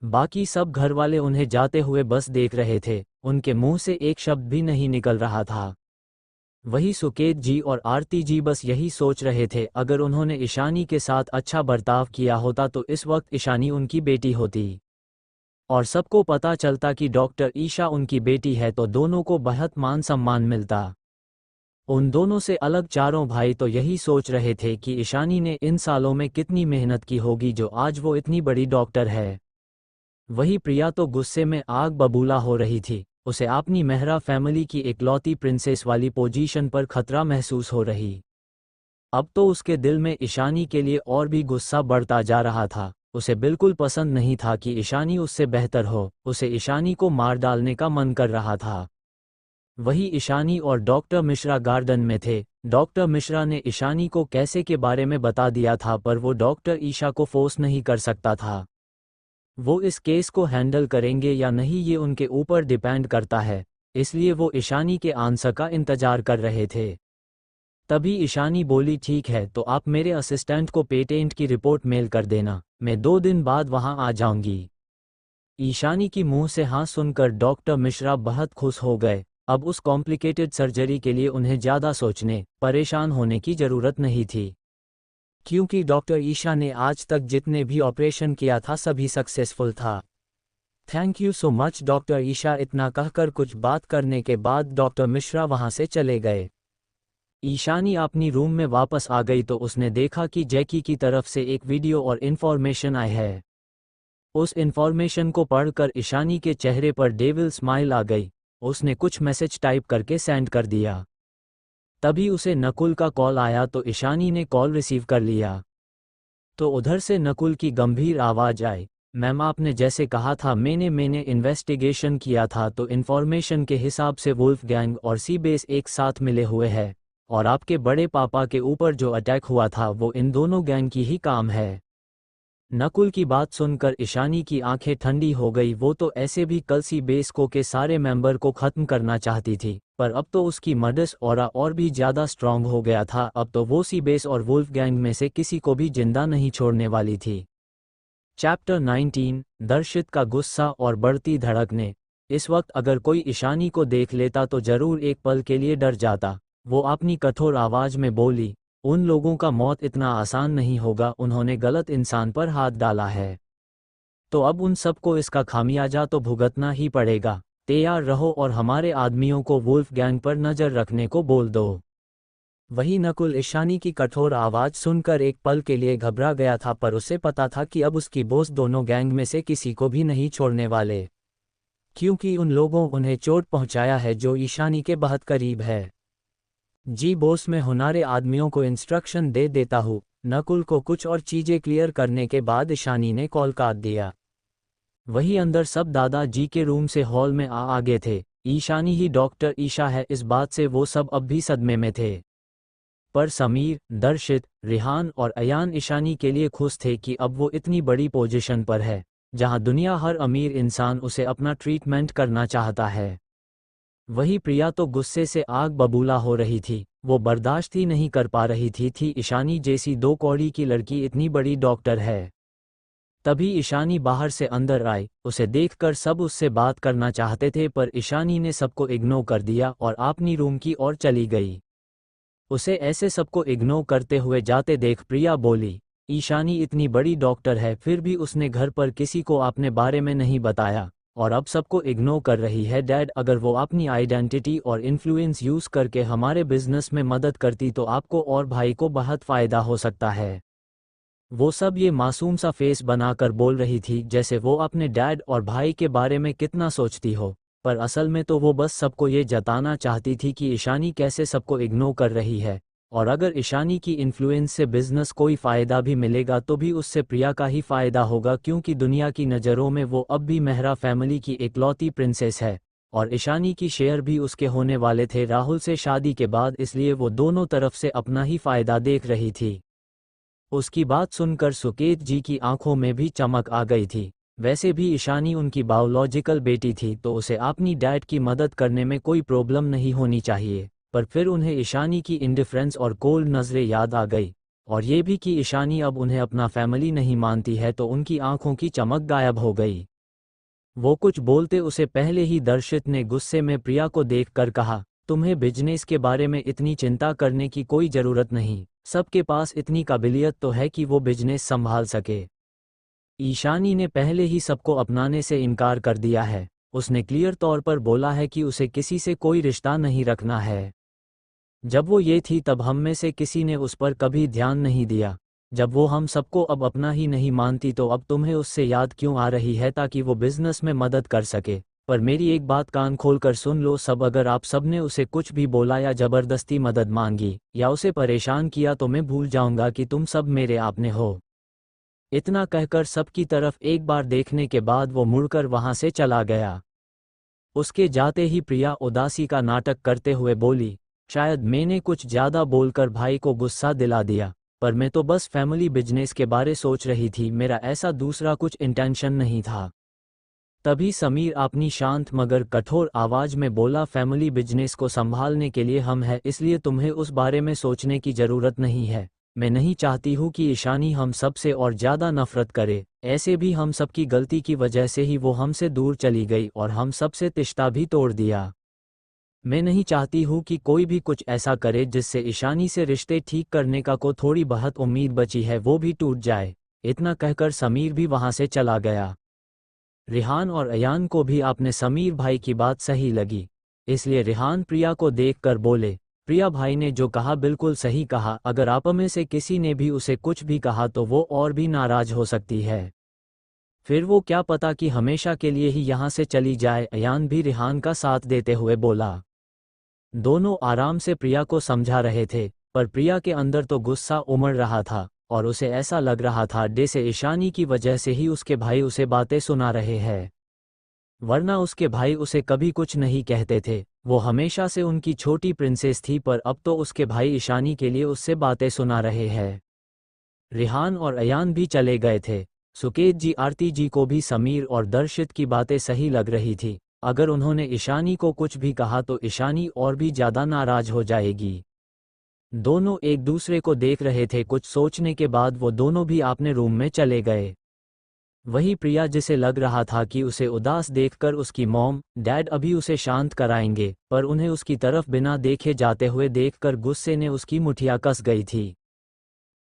बाकी सब घरवाले उन्हें जाते हुए बस देख रहे थे, उनके मुंह से एक शब्द भी नहीं निकल रहा था। वही सुकेत जी और आरती जी बस यही सोच रहे थे, अगर उन्होंने ईशानी के साथ अच्छा बर्ताव किया होता तो इस वक्त ईशानी उनकी बेटी होती और सबको पता चलता कि डॉक्टर ईशा उनकी बेटी है तो दोनों को बहुत मान सम्मान मिलता। उन दोनों से अलग चारों भाई तो यही सोच रहे थे कि ईशानी ने इन सालों में कितनी मेहनत की होगी जो आज वो इतनी बड़ी डॉक्टर है। वही प्रिया तो गुस्से में आग बबूला हो रही थी, उसे अपनी मेहरा फैमिली की इकलौती प्रिंसेस वाली पोजीशन पर खतरा महसूस हो रही। अब तो उसके दिल में ईशानी के लिए और भी गुस्सा बढ़ता जा रहा था। उसे बिल्कुल पसंद नहीं था कि ईशानी उससे बेहतर हो, उसे ईशानी को मार डालने का मन कर रहा था। वही ईशानी और डॉक्टर मिश्रा गार्डन में थे। डॉक्टर मिश्रा ने ईशानी को कैसे के बारे में बता दिया था, पर वो डॉक्टर ईशा को फोर्स नहीं कर सकता था। वो इस केस को हैंडल करेंगे या नहीं ये उनके ऊपर डिपेंड करता है, इसलिए वो ईशानी के आंसर का इंतजार कर रहे थे। तभी ईशानी बोली, ठीक है तो आप मेरे असिस्टेंट को पेटेंट की रिपोर्ट मेल कर देना, मैं 2 दिन बाद वहां आ जाऊंगी। ईशानी की मुंह से हाँ सुनकर डॉक्टर मिश्रा बहुत खुश हो गए। अब उस कॉम्प्लिकेटेड सर्जरी के लिए उन्हें ज़्यादा सोचने परेशान होने की ज़रूरत नहीं थी, क्योंकि डॉक्टर ईशा ने आज तक जितने भी ऑपरेशन किया था सभी सक्सेसफुल था। Thank you so much doctor Isha, इतना कहकर कुछ बात करने के बाद डॉक्टर मिश्रा वहां से चले गए। ईशानी अपनी रूम में वापस आ गई तो उसने देखा कि जैकी की तरफ से एक वीडियो और इन्फॉर्मेशन आई है। उस इन्फॉर्मेशन को पढ़कर ईशानी के चेहरे पर डेविल स्माइल आ गई। उसने कुछ मैसेज टाइप करके सेंड कर दिया। तभी उसे नकुल का कॉल आया तो ईशानी ने कॉल रिसीव कर लिया। तो उधर से नकुल की गंभीर आवाज आई, मैम आपने जैसे कहा था मैंने इन्वेस्टिगेशन किया था तो इन्फॉर्मेशन के हिसाब से वुल्फ गैंग और सी बेस एक साथ मिले हुए हैं और आपके बड़े पापा के ऊपर जो अटैक हुआ था वो इन दोनों गैंग की ही काम है। नकुल की बात सुनकर ईशानी की आंखें ठंडी हो गई। वो तो ऐसे भी कल सी बेस को के सारे मेंबर को खत्म करना चाहती थी, पर अब तो उसकी मडस ऑरा और भी ज्यादा स्ट्रांग हो गया था। अब तो वो सी बेस और वुल्फ गैंग में से किसी को भी जिंदा नहीं छोड़ने वाली थी। चैप्टर 19 दर्शित का गुस्सा और बढ़ती धड़कने। इस वक्त अगर कोई ईशानी को देख लेता तो जरूर एक पल के लिए डर जाता। वो अपनी कठोर आवाज में बोली, उन लोगों का मौत इतना आसान नहीं होगा, उन्होंने गलत इंसान पर हाथ डाला है तो अब उन सबको इसका खामियाजा तो भुगतना ही पड़ेगा। तैयार रहो और हमारे आदमियों को वुल्फ गैंग पर नजर रखने को बोल दो। वही नकुल ईशानी की कठोर आवाज सुनकर एक पल के लिए घबरा गया था, पर उसे पता था कि अब उसकी बॉस दोनों गैंग में से किसी को भी नहीं छोड़ने वाले, क्योंकि उन लोगों उन्हें चोट पहुंचाया है जो ईशानी के बहुत करीब है। जी बॉस, मैं हुनारे आदमियों को इंस्ट्रक्शन दे देता हूँ। नकुल को कुछ और चीजें क्लियर करने के बाद ईशानी ने कॉल काट दिया। वही अंदर सब दादा जी के रूम से हॉल में आ गए थे। ईशानी ही डॉक्टर ईशा है, इस बात से वो सब अब भी सदमे में थे। पर समीर, दर्शित, रिहान और अयान ईशानी के लिए खुश थे कि अब वो इतनी बड़ी पोजीशन पर है जहां दुनिया हर अमीर इंसान उसे अपना ट्रीटमेंट करना चाहता है। वही प्रिया तो गुस्से से आग बबूला हो रही थी। वो बर्दाश्त ही नहीं कर पा रही थी ईशानी जैसी 2 कौड़ी की लड़की इतनी बड़ी डॉक्टर है। तभी ईशानी बाहर से अंदर आई। उसे देखकर सब उससे बात करना चाहते थे, पर ईशानी ने सबको इग्नोर कर दिया और अपनी रूम की ओर चली गई। उसे ऐसे सबको इग्नोर करते हुए जाते देख प्रिया बोली, ईशानी इतनी बड़ी डॉक्टर है फिर भी उसने घर पर किसी को अपने बारे में नहीं बताया और अब सबको इग्नोर कर रही है। डैड, अगर वो अपनी आइडेंटिटी और इन्फ्लुएंस यूज करके हमारे बिजनेस में मदद करती तो आपको और भाई को बहुत फायदा हो सकता है। वो सब ये मासूम सा फेस बनाकर बोल रही थी जैसे वो अपने डैड और भाई के बारे में कितना सोचती हो, पर असल में तो वो बस सबको ये जताना चाहती थी कि ईशानी कैसे सबको इग्नोर कर रही है और अगर ईशानी की इन्फ्लुएंस से बिजनेस कोई फ़ायदा भी मिलेगा तो भी उससे प्रिया का ही फ़ायदा होगा, क्योंकि दुनिया की नज़रों में वो अब भी मेहरा फैमिली की इकलौती प्रिंसेस है और ईशानी की शेयर भी उसके होने वाले थे राहुल से शादी के बाद, इसलिए वो दोनों तरफ से अपना ही फ़ायदा देख रही थी। उसकी बात सुनकर सुकेत जी की आंखों में भी चमक आ गई थी। वैसे भी ईशानी उनकी बायोलॉजिकल बेटी थी तो उसे अपनी डैड की मदद करने में कोई प्रॉब्लम नहीं होनी चाहिए, पर फिर उन्हें ईशानी की इंडिफरेंस और कोल्ड नज़रें याद आ गई और ये भी कि ईशानी अब उन्हें अपना फैमिली नहीं मानती है, तो उनकी आंखों की चमक गायब हो गई। वो कुछ बोलते उसे पहले ही दर्शित ने गुस्से में प्रिया को देखकर कहा, तुम्हें बिजनेस के बारे में इतनी चिंता करने की कोई ज़रूरत नहीं, सबके पास इतनी काबिलियत तो है कि वो बिजनेस संभाल सके। ईशानी ने पहले ही सबको अपनाने से इनकार कर दिया है। उसने क्लियर तौर पर बोला है कि उसे किसी से कोई रिश्ता नहीं रखना है। जब वो ये थी तब हम में से किसी ने उस पर कभी ध्यान नहीं दिया। जब वो हम सबको अब अपना ही नहीं मानती तो अब तुम्हें उससे याद क्यों आ रही है ताकि वो बिजनेस में मदद कर सके। पर मेरी एक बात कान खोलकर सुन लो सब, अगर आप सब ने उसे कुछ भी बोला या ज़बरदस्ती मदद मांगी या उसे परेशान किया तो मैं भूल जाऊंगा कि तुम सब मेरे आपने हो। इतना कहकर सबकी तरफ एक बार देखने के बाद वो मुड़कर वहां से चला गया। उसके जाते ही प्रिया उदासी का नाटक करते हुए बोली, शायद मैंने कुछ ज़्यादा बोलकर भाई को गुस्सा दिला दिया, पर मैं तो बस फैमिली बिजनेस के बारे सोच रही थी, मेरा ऐसा दूसरा कुछ इंटेंशन नहीं था। तभी समीर अपनी शांत मगर कठोर आवाज में बोला, फैमिली बिजनेस को संभालने के लिए हम हैं, इसलिए तुम्हें उस बारे में सोचने की ज़रूरत नहीं है। मैं नहीं चाहती हूँ कि ईशानी हम सब से और ज़्यादा नफरत करे, ऐसे भी हम सबकी गलती की वजह से ही वो हमसे दूर चली गई और हम सबसे रिश्ता भी तोड़ दिया। मैं नहीं चाहती हूँ कि कोई भी कुछ ऐसा करे जिससे ईशानी से रिश्ते ठीक करने का को थोड़ी बहुत उम्मीद बची है वो भी टूट जाए। इतना कहकर समीर भी वहाँ से चला गया। रिहान और अयान को भी आपने समीर भाई की बात सही लगी, इसलिए रिहान प्रिया को देखकर बोले, प्रिया भाई ने जो कहा बिल्कुल सही कहा, अगर आप में से किसी ने भी उसे कुछ भी कहा तो वो और भी नाराज हो सकती है, फिर वो क्या पता कि हमेशा के लिए ही यहाँ से चली जाए। अयान भी रिहान का साथ देते हुए बोला। दोनों आराम से प्रिया को समझा रहे थे, पर प्रिया के अंदर तो गुस्सा उमड़ रहा था और उसे ऐसा लग रहा था जैसे ईशानी की वजह से ही उसके भाई उसे बातें सुना रहे हैं, वरना उसके भाई उसे कभी कुछ नहीं कहते थे। वो हमेशा से उनकी छोटी प्रिंसेस थी, पर अब तो उसके भाई ईशानी के लिए उससे बातें सुना रहे हैं। रिहान और अयान भी चले गए थे। सुकेत जी आरती जी को भी समीर और दर्शित की बातें सही लग रही थी। अगर उन्होंने ईशानी को कुछ भी कहा तो ईशानी और भी ज़्यादा नाराज हो जाएगी। दोनों एक दूसरे को देख रहे थे। कुछ सोचने के बाद वो दोनों भी अपने रूम में चले गए। वही प्रिया, जिसे लग रहा था कि उसे उदास देखकर उसकी मॉम डैड अभी उसे शांत कराएंगे, पर उन्हें उसकी तरफ बिना देखे जाते हुए देखकर गुस्से ने उसकी मुठिया कस गई थी।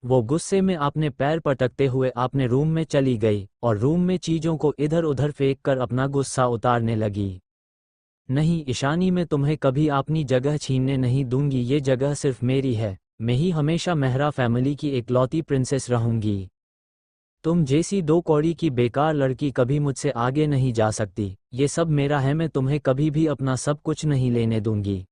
वो गुस्से में अपने पैर पटकते हुए अपने रूम में चली गई और रूम में चीज़ों को इधर उधर फेंक कर अपना गुस्सा उतारने लगी। नहीं ईशानी, मैं तुम्हें कभी अपनी जगह छीनने नहीं दूंगी। ये जगह सिर्फ मेरी है। मैं ही हमेशा मेहरा फैमिली की इकलौती प्रिंसेस रहूंगी। तुम जैसी दो कौड़ी की बेकार लड़की कभी मुझसे आगे नहीं जा सकती। ये सब मेरा है, मैं तुम्हें कभी भी अपना सब कुछ नहीं लेने दूंगी।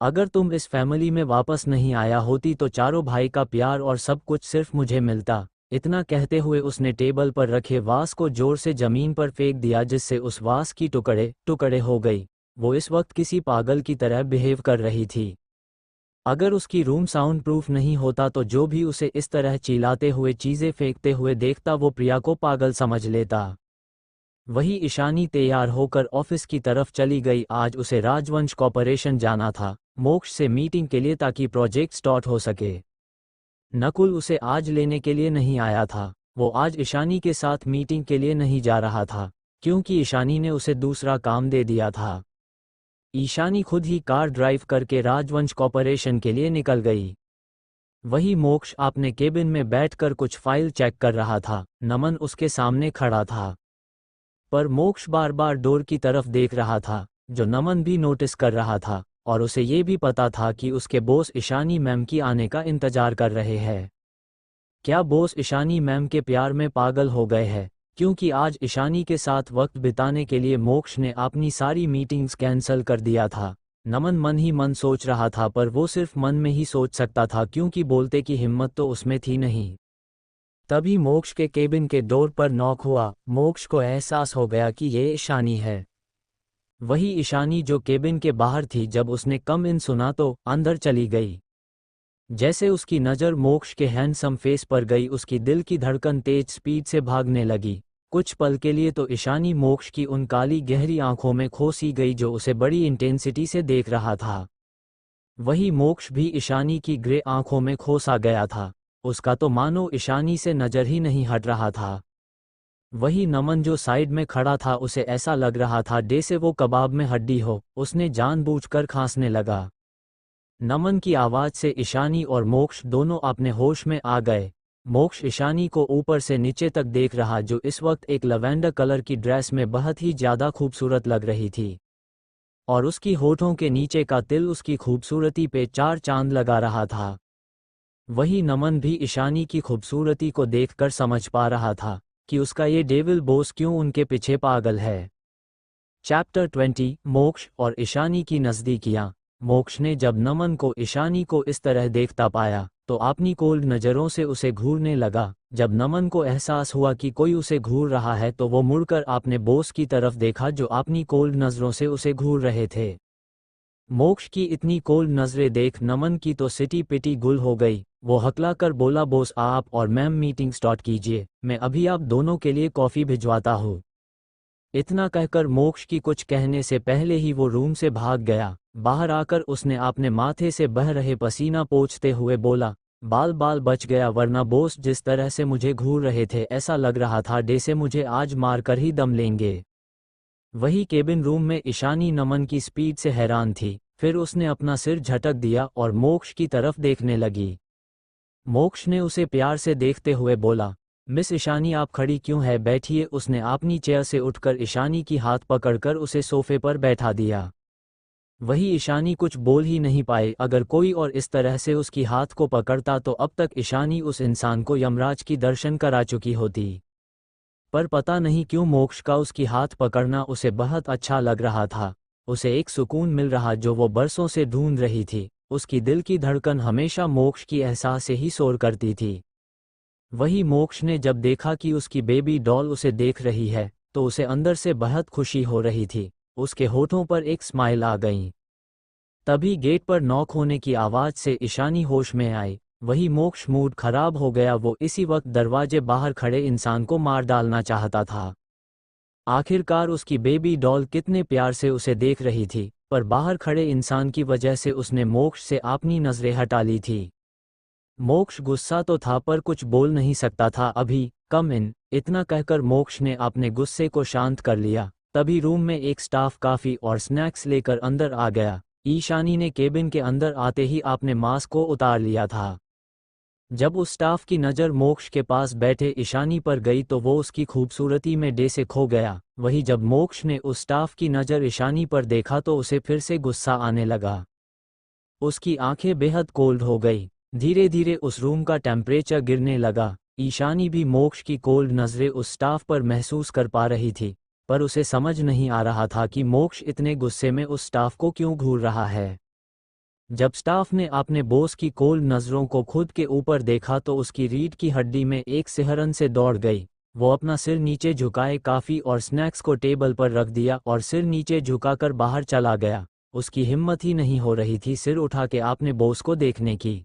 अगर तुम इस फैमिली में वापस नहीं आया होती तो चारों भाई का प्यार और सब कुछ सिर्फ मुझे मिलता। इतना कहते हुए उसने टेबल पर रखे वास को जोर से जमीन पर फेंक दिया, जिससे उस वास की टुकड़े टुकड़े हो गई। वो इस वक्त किसी पागल की तरह बिहेव कर रही थी। अगर उसकी रूम साउंड प्रूफ नहीं होता तो जो भी उसे इस तरह चिल्लाते हुए चीज़ें फेंकते हुए देखता वो प्रिया को पागल समझ लेता। वही ईशानी तैयार होकर ऑफिस की तरफ चली गई। आज उसे राजवंश कॉर्पोरेशन जाना था, मोक्ष से मीटिंग के लिए, ताकि प्रोजेक्ट स्टार्ट हो सके। नकुल उसे आज लेने के लिए नहीं आया था। वो आज ईशानी के साथ मीटिंग के लिए नहीं जा रहा था, क्योंकि ईशानी ने उसे दूसरा काम दे दिया था। ईशानी खुद ही कार ड्राइव करके राजवंश कॉर्पोरेशन के लिए निकल गई। वही मोक्ष अपने केबिन में बैठकर कुछ फाइल चेक कर रहा था। नमन उसके सामने खड़ा था, पर मोक्ष बार बार डोर की तरफ देख रहा था, जो नमन भी नोटिस कर रहा था, और उसे ये भी पता था कि उसके बॉस ईशानी मैम की आने का इंतजार कर रहे हैं। क्या बॉस ईशानी मैम के प्यार में पागल हो गए हैं? क्योंकि आज ईशानी के साथ वक्त बिताने के लिए मोक्ष ने अपनी सारी मीटिंग्स कैंसिल कर दिया था। नमन मन ही मन सोच रहा था, पर वो सिर्फ मन में ही सोच सकता था, क्योंकि बोलते की हिम्मत तो उसमें थी नहीं। तभी मोक्ष के केबिन के डोर पर नॉक हुआ। मोक्ष को एहसास हो गया कि ये ईशानी है। वही ईशानी जो केबिन के बाहर थी। जब उसने कम इन सुना तो अंदर चली गई। जैसे उसकी नज़र मोक्ष के हैंडसम फेस पर गई, उसकी दिल की धड़कन तेज स्पीड से भागने लगी। कुछ पल के लिए तो ईशानी मोक्ष की उन काली गहरी आंखों में खो सी गई, जो उसे बड़ी इंटेंसिटी से देख रहा था। वही मोक्ष भी ईशानी की ग्रे आंखों में खो सा गया था। उसका तो मानो ईशानी से नज़र ही नहीं हट रहा था। वही नमन जो साइड में खड़ा था, उसे ऐसा लग रहा था जैसे वो कबाब में हड्डी हो। उसने जानबूझकर खांसने लगा। नमन की आवाज़ से ईशानी और मोक्ष दोनों अपने होश में आ गए। मोक्ष ईशानी को ऊपर से नीचे तक देख रहा, जो इस वक्त एक लैवेंडर कलर की ड्रेस में बहुत ही ज़्यादा खूबसूरत लग रही थी, और उसकी होठों के नीचे का तिल उसकी खूबसूरती पे चार चांद लगा रहा था। वही नमन भी ईशानी की खूबसूरती को देखकर समझ पा रहा था कि उसका ये डेविल बॉस क्यों उनके पीछे पागल है। चैप्टर 20 मोक्ष और ईशानी की नज़दीकियाँ। मोक्ष ने जब नमन को ईशानी को इस तरह देखता पाया तो अपनी कोल्ड नज़रों से उसे घूरने लगा। जब नमन को एहसास हुआ कि कोई उसे घूर रहा है तो वो मुड़कर अपने बॉस की तरफ देखा, जो अपनी कोल्ड नज़रों से उसे घूर रहे थे। मोक्ष की इतनी कोल्ड नज़रें देख नमन की तो सिटी पिटी गुल हो गई। वो हकला कर बोला, बॉस आप और मैम मीटिंग स्टार्ट कीजिए, मैं अभी आप दोनों के लिए कॉफ़ी भिजवाता हूँ। इतना कहकर मोक्ष की कुछ कहने से पहले ही वो रूम से भाग गया। बाहर आकर उसने अपने माथे से बह रहे पसीना पोंछते हुए बोला, बाल बाल बच गया, वरना बॉस जिस तरह से मुझे घूर रहे थे ऐसा लग रहा था जैसे मुझे आज मार कर ही दम लेंगे। वही केबिन रूम में ईशानी नमन की स्पीड से हैरान थी। फिर उसने अपना सिर झटक दिया और मोक्ष की तरफ देखने लगी। मोक्ष ने उसे प्यार से देखते हुए बोला, मिस ईशानी आप खड़ी क्यों है, बैठिए। उसने अपनी चेयर से उठकर ईशानी की हाथ पकड़कर उसे सोफे पर बैठा दिया। वही ईशानी कुछ बोल ही नहीं पाए। अगर कोई और इस तरह से उसकी हाथ को पकड़ता तो अब तक ईशानी उस इंसान को यमराज की दर्शन करा चुकी होती। पर पता नहीं क्यों मोक्ष का उसकी हाथ पकड़ना उसे बहुत अच्छा लग रहा था। उसे एक सुकून मिल रहा जो वो बरसों से ढूंढ रही थी। उसकी दिल की धड़कन हमेशा मोक्ष की एहसास से ही शोर करती थी। वही मोक्ष ने जब देखा कि उसकी बेबी डॉल उसे देख रही है तो उसे अंदर से बहुत खुशी हो रही थी। उसके होठों पर एक स्माइल आ गई। तभी गेट पर नॉक होने की आवाज से ईशानी होश में आई। वही मोक्ष मूड खराब हो गया। वो इसी वक्त दरवाजे बाहर खड़े इंसान को मार डालना चाहता था। आखिरकार उसकी बेबी डॉल कितने प्यार से उसे देख रही थी, पर बाहर खड़े इंसान की वजह से उसने मोक्ष से अपनी नजरें हटा ली थी। मोक्ष गुस्सा तो था पर कुछ बोल नहीं सकता था अभी। कम इन, इतना कहकर मोक्ष ने अपने गुस्से को शांत कर लिया। तभी रूम में एक स्टाफ काफी और स्नैक्स लेकर अंदर आ गया। ईशानी ने केबिन के अंदर आते ही अपने मास्क को उतार लिया था। जब उस स्टाफ की नज़र मोक्ष के पास बैठे ईशानी पर गई तो वो उसकी खूबसूरती में डे से खो गया। वही जब मोक्ष ने उस स्टाफ की नज़र ईशानी पर देखा तो उसे फिर से गुस्सा आने लगा। उसकी आंखें बेहद कोल्ड हो गई। धीरे धीरे उस रूम का टेम्परेचर गिरने लगा। ईशानी भी मोक्ष की कोल्ड नज़रें उस स्टाफ पर महसूस कर पा रही थी, पर उसे समझ नहीं आ रहा था कि मोक्ष इतने गुस्से में उस स्टाफ को क्यों घूर रहा है। जब स्टाफ ने अपने बॉस की कोल्ड नज़रों को खुद के ऊपर देखा तो उसकी रीढ़ की हड्डी में एक सिहरन से दौड़ गई। वो अपना सिर नीचे झुकाए काफ़ी और स्नैक्स को टेबल पर रख दिया और सिर नीचे झुकाकर बाहर चला गया। उसकी हिम्मत ही नहीं हो रही थी सिर उठा के अपने बॉस को देखने की।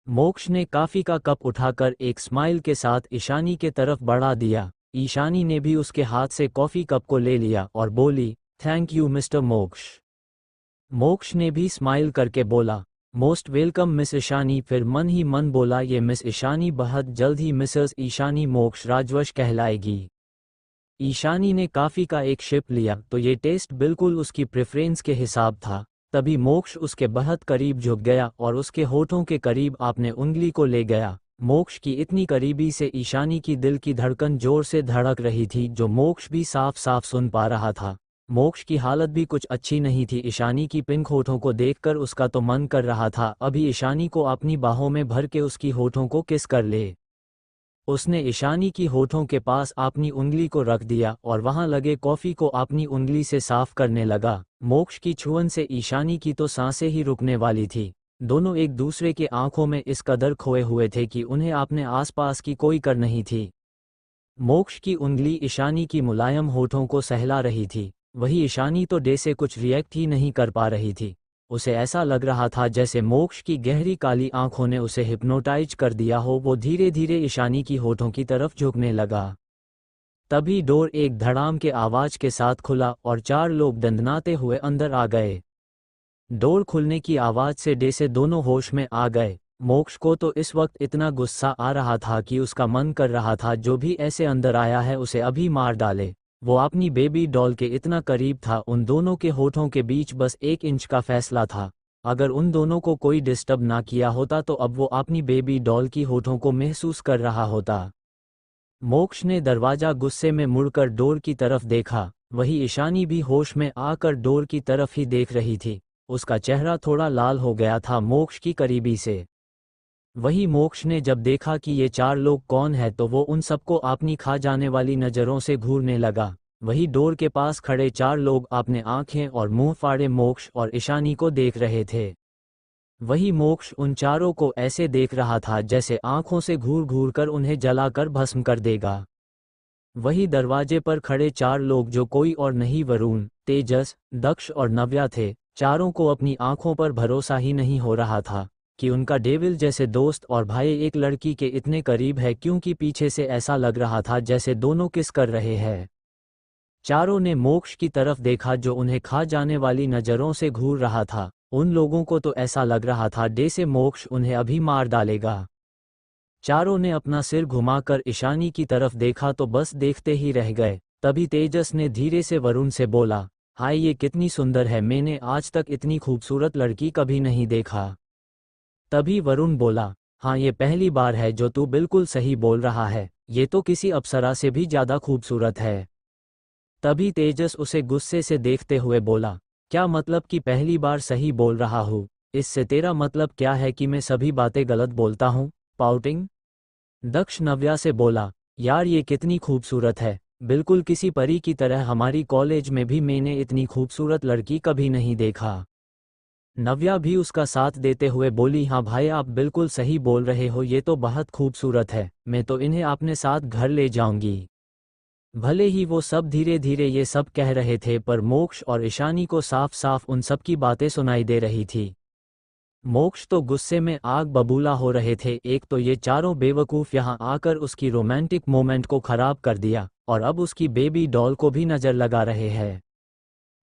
मोक्ष ने कॉफ़ी का कप उठाकर एक स्माइल के साथ ईशानी के तरफ बढ़ा दिया। ईशानी ने भी उसके हाथ से कॉफ़ी कप को ले लिया और बोली, थैंक यू मिस्टर मोक्ष। मोक्ष ने भी स्माइल करके बोला, मोस्ट वेलकम मिस ईशानी। फिर मन ही मन बोला, ये मिस ईशानी बहुत जल्द ही मिसेस ईशानी मोक्ष राजवंश कहलाएगी। ईशानी ने कॉफ़ी का एक शिप लिया तो ये टेस्ट बिल्कुल उसकी प्रेफरेंस के हिसाब था। तभी मोक्ष उसके बहुत करीब झुक गया और उसके होठों के करीब अपने उंगली को ले गया। मोक्ष की इतनी करीबी से ईशानी की दिल की धड़कन जोर से धड़क रही थी, जो मोक्ष भी साफ साफ सुन पा रहा था। मोक्ष की हालत भी कुछ अच्छी नहीं थी। ईशानी की पिंक होठों को देखकर उसका तो मन कर रहा था अभी ईशानी को अपनी बाहों में भर के उसकी होठों को किस कर ले। उसने ईशानी की होठों के पास अपनी उंगली को रख दिया और वहां लगे कॉफी को अपनी उंगली से साफ करने लगा। मोक्ष की छुअन से ईशानी की तो सांसें ही रुकने वाली थी। दोनों एक दूसरे के आंखों में इस कदर खोए हुए थे कि उन्हें अपने आसपास की कोई कर नहीं थी। मोक्ष की उंगली ईशानी की मुलायम होठों को सहला रही थी। वही ईशानी तो डे से कुछ रिएक्ट ही नहीं कर पा रही थी। उसे ऐसा लग रहा था जैसे मोक्ष की गहरी काली आंखों ने उसे हिप्नोटाइज कर दिया हो। वो धीरे धीरे ईशानी की होठों की तरफ झुकने लगा। तभी डोर एक धड़ाम के आवाज के साथ खुला और 4 लोग दंदनाते हुए अंदर आ गए। डोर खुलने की आवाज से डे से दोनों होश में आ गए। मोक्ष को तो इस वक्त इतना गुस्सा आ रहा था कि उसका मन कर रहा था जो भी ऐसे अंदर आया है उसे अभी मार डाले। वो अपनी बेबी डॉल के इतना करीब था, उन दोनों के होठों के बीच बस 1 इंच का फैसला था। अगर उन दोनों को कोई डिस्टर्ब ना किया होता तो अब वो अपनी बेबी डॉल की होठों को महसूस कर रहा होता। मोक्ष ने दरवाजा गुस्से में मुड़कर डोर की तरफ देखा। वही ईशानी भी होश में आकर डोर की तरफ ही देख रही थी। उसका चेहरा थोड़ा लाल हो गया था मोक्ष की करीबी से। वही मोक्ष ने जब देखा कि ये 4 लोग कौन है तो वो उन सबको अपनी खा जाने वाली नज़रों से घूरने लगा। वही डोर के पास खड़े 4 लोग अपने आंखें और मुंह फाड़े मोक्ष और ईशानी को देख रहे थे। वही मोक्ष उन चारों को ऐसे देख रहा था जैसे आंखों से घूर घूर कर उन्हें जलाकर भस्म कर देगा। वही दरवाजे पर खड़े 4 लोग जो कोई और नहीं वरुण, तेजस, दक्ष और नव्या थे। चारों को अपनी आंखों पर भरोसा ही नहीं हो रहा था कि उनका डेविल जैसे दोस्त और भाई एक लड़की के इतने करीब है, क्योंकि पीछे से ऐसा लग रहा था जैसे दोनों किस कर रहे हैं। चारों ने मोक्ष की तरफ देखा जो उन्हें खा जाने वाली नज़रों से घूर रहा था। उन लोगों को तो ऐसा लग रहा था डे से मोक्ष उन्हें अभी मार डालेगा। चारों ने अपना सिर घुमाकर ईशानी की तरफ देखा तो बस देखते ही रह गए। तभी तेजस ने धीरे से वरुण से बोला, हाय ये कितनी सुंदर है, मैंने आज तक इतनी खूबसूरत लड़की कभी नहीं देखा। तभी वरुण बोला, हाँ ये पहली बार है। जो तू बिल्कुल सही बोल रहा है, ये तो किसी अप्सरा से भी ज़्यादा खूबसूरत है। तभी तेजस उसे गुस्से से देखते हुए बोला, क्या मतलब कि पहली बार सही बोल रहा हूँ? इससे तेरा मतलब क्या है कि मैं सभी बातें गलत बोलता हूँ? पाउटिंग। दक्ष नव्या से बोला, यार ये कितनी खूबसूरत है, बिल्कुल किसी परी की तरह। हमारी कॉलेज में भी मैंने इतनी खूबसूरत लड़की कभी नहीं देखा। नव्या भी उसका साथ देते हुए बोली, हाँ भाई आप बिल्कुल सही बोल रहे हो, ये तो बहुत खूबसूरत है, मैं तो इन्हें अपने साथ घर ले जाऊंगी। भले ही वो सब धीरे धीरे ये सब कह रहे थे पर मोक्ष और ईशानी को साफ साफ उन सब की बातें सुनाई दे रही थी। मोक्ष तो गुस्से में आग बबूला हो रहे थे, एक तो ये चारों बेवकूफ़ यहाँ आकर उसकी रोमांटिक मोमेंट को खराब कर दिया और अब उसकी बेबी डॉल को भी नज़र लगा रहे हैं।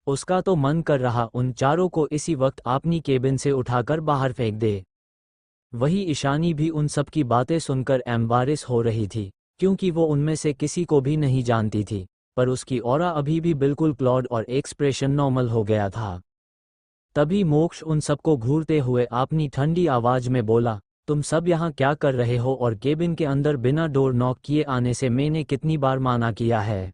उसका तो मन कर रहा उन चारों को इसी वक्त अपनी केबिन से उठाकर बाहर फेंक दे। वही ईशानी भी उन सब की बातें सुनकर एम्बारेस हो रही थी, क्योंकि वो उनमें से किसी को भी नहीं जानती थी, पर उसकी ऑरा अभी भी बिल्कुल क्लॉड और एक्सप्रेशन नॉर्मल हो गया था। तभी मोक्ष उन सबको घूरते हुए अपनी ठंडी आवाज में बोला, तुम सब यहाँ क्या कर रहे हो और केबिन के अंदर बिना डोर नॉक किए आने से मैंने कितनी बार माना किया है।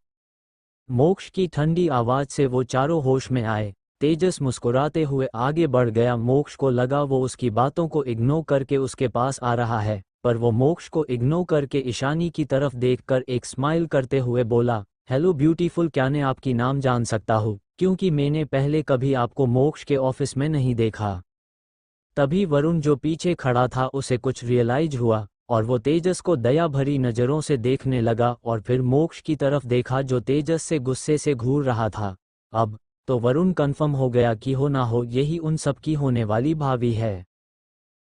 मोक्ष की ठंडी आवाज से वो चारों होश में आए। तेजस मुस्कुराते हुए आगे बढ़ गया। मोक्ष को लगा वो उसकी बातों को इग्नोर करके उसके पास आ रहा है, पर वो मोक्ष को इग्नोर करके ईशानी की तरफ देखकर एक स्माइल करते हुए बोला, हेलो ब्यूटीफुल, क्या मैं आपकी नाम जान सकता हूँ, क्योंकि मैंने पहले कभी आपको मोक्ष के ऑफिस में नहीं देखा। तभी वरुण जो पीछे खड़ा था उसे कुछ रियलाइज हुआ और वो तेजस को दया भरी नज़रों से देखने लगा और फिर मोक्ष की तरफ देखा जो तेजस से गुस्से से घूर रहा था। अब तो वरुण कन्फर्म हो गया कि हो ना हो यही उन सब की होने वाली भाभी है।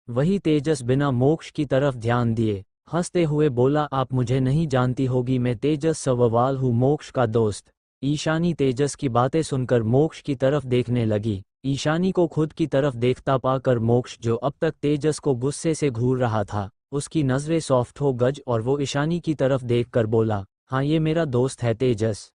वही तेजस बिना मोक्ष की तरफ ध्यान दिए हंसते हुए बोला, आप मुझे नहीं जानती होगी, मैं तेजस सवाल हूँ, मोक्ष का दोस्त। ईशानी तेजस की बातें सुनकर मोक्ष की तरफ देखने लगी। ईशानी को खुद की तरफ देखता पाकर मोक्ष जो अब तक तेजस को गुस्से से घूर रहा था, उसकी नज़रें सॉफ्ट हो गज और वो ईशानी की तरफ देखकर बोला, हाँ ये मेरा दोस्त है तेजस।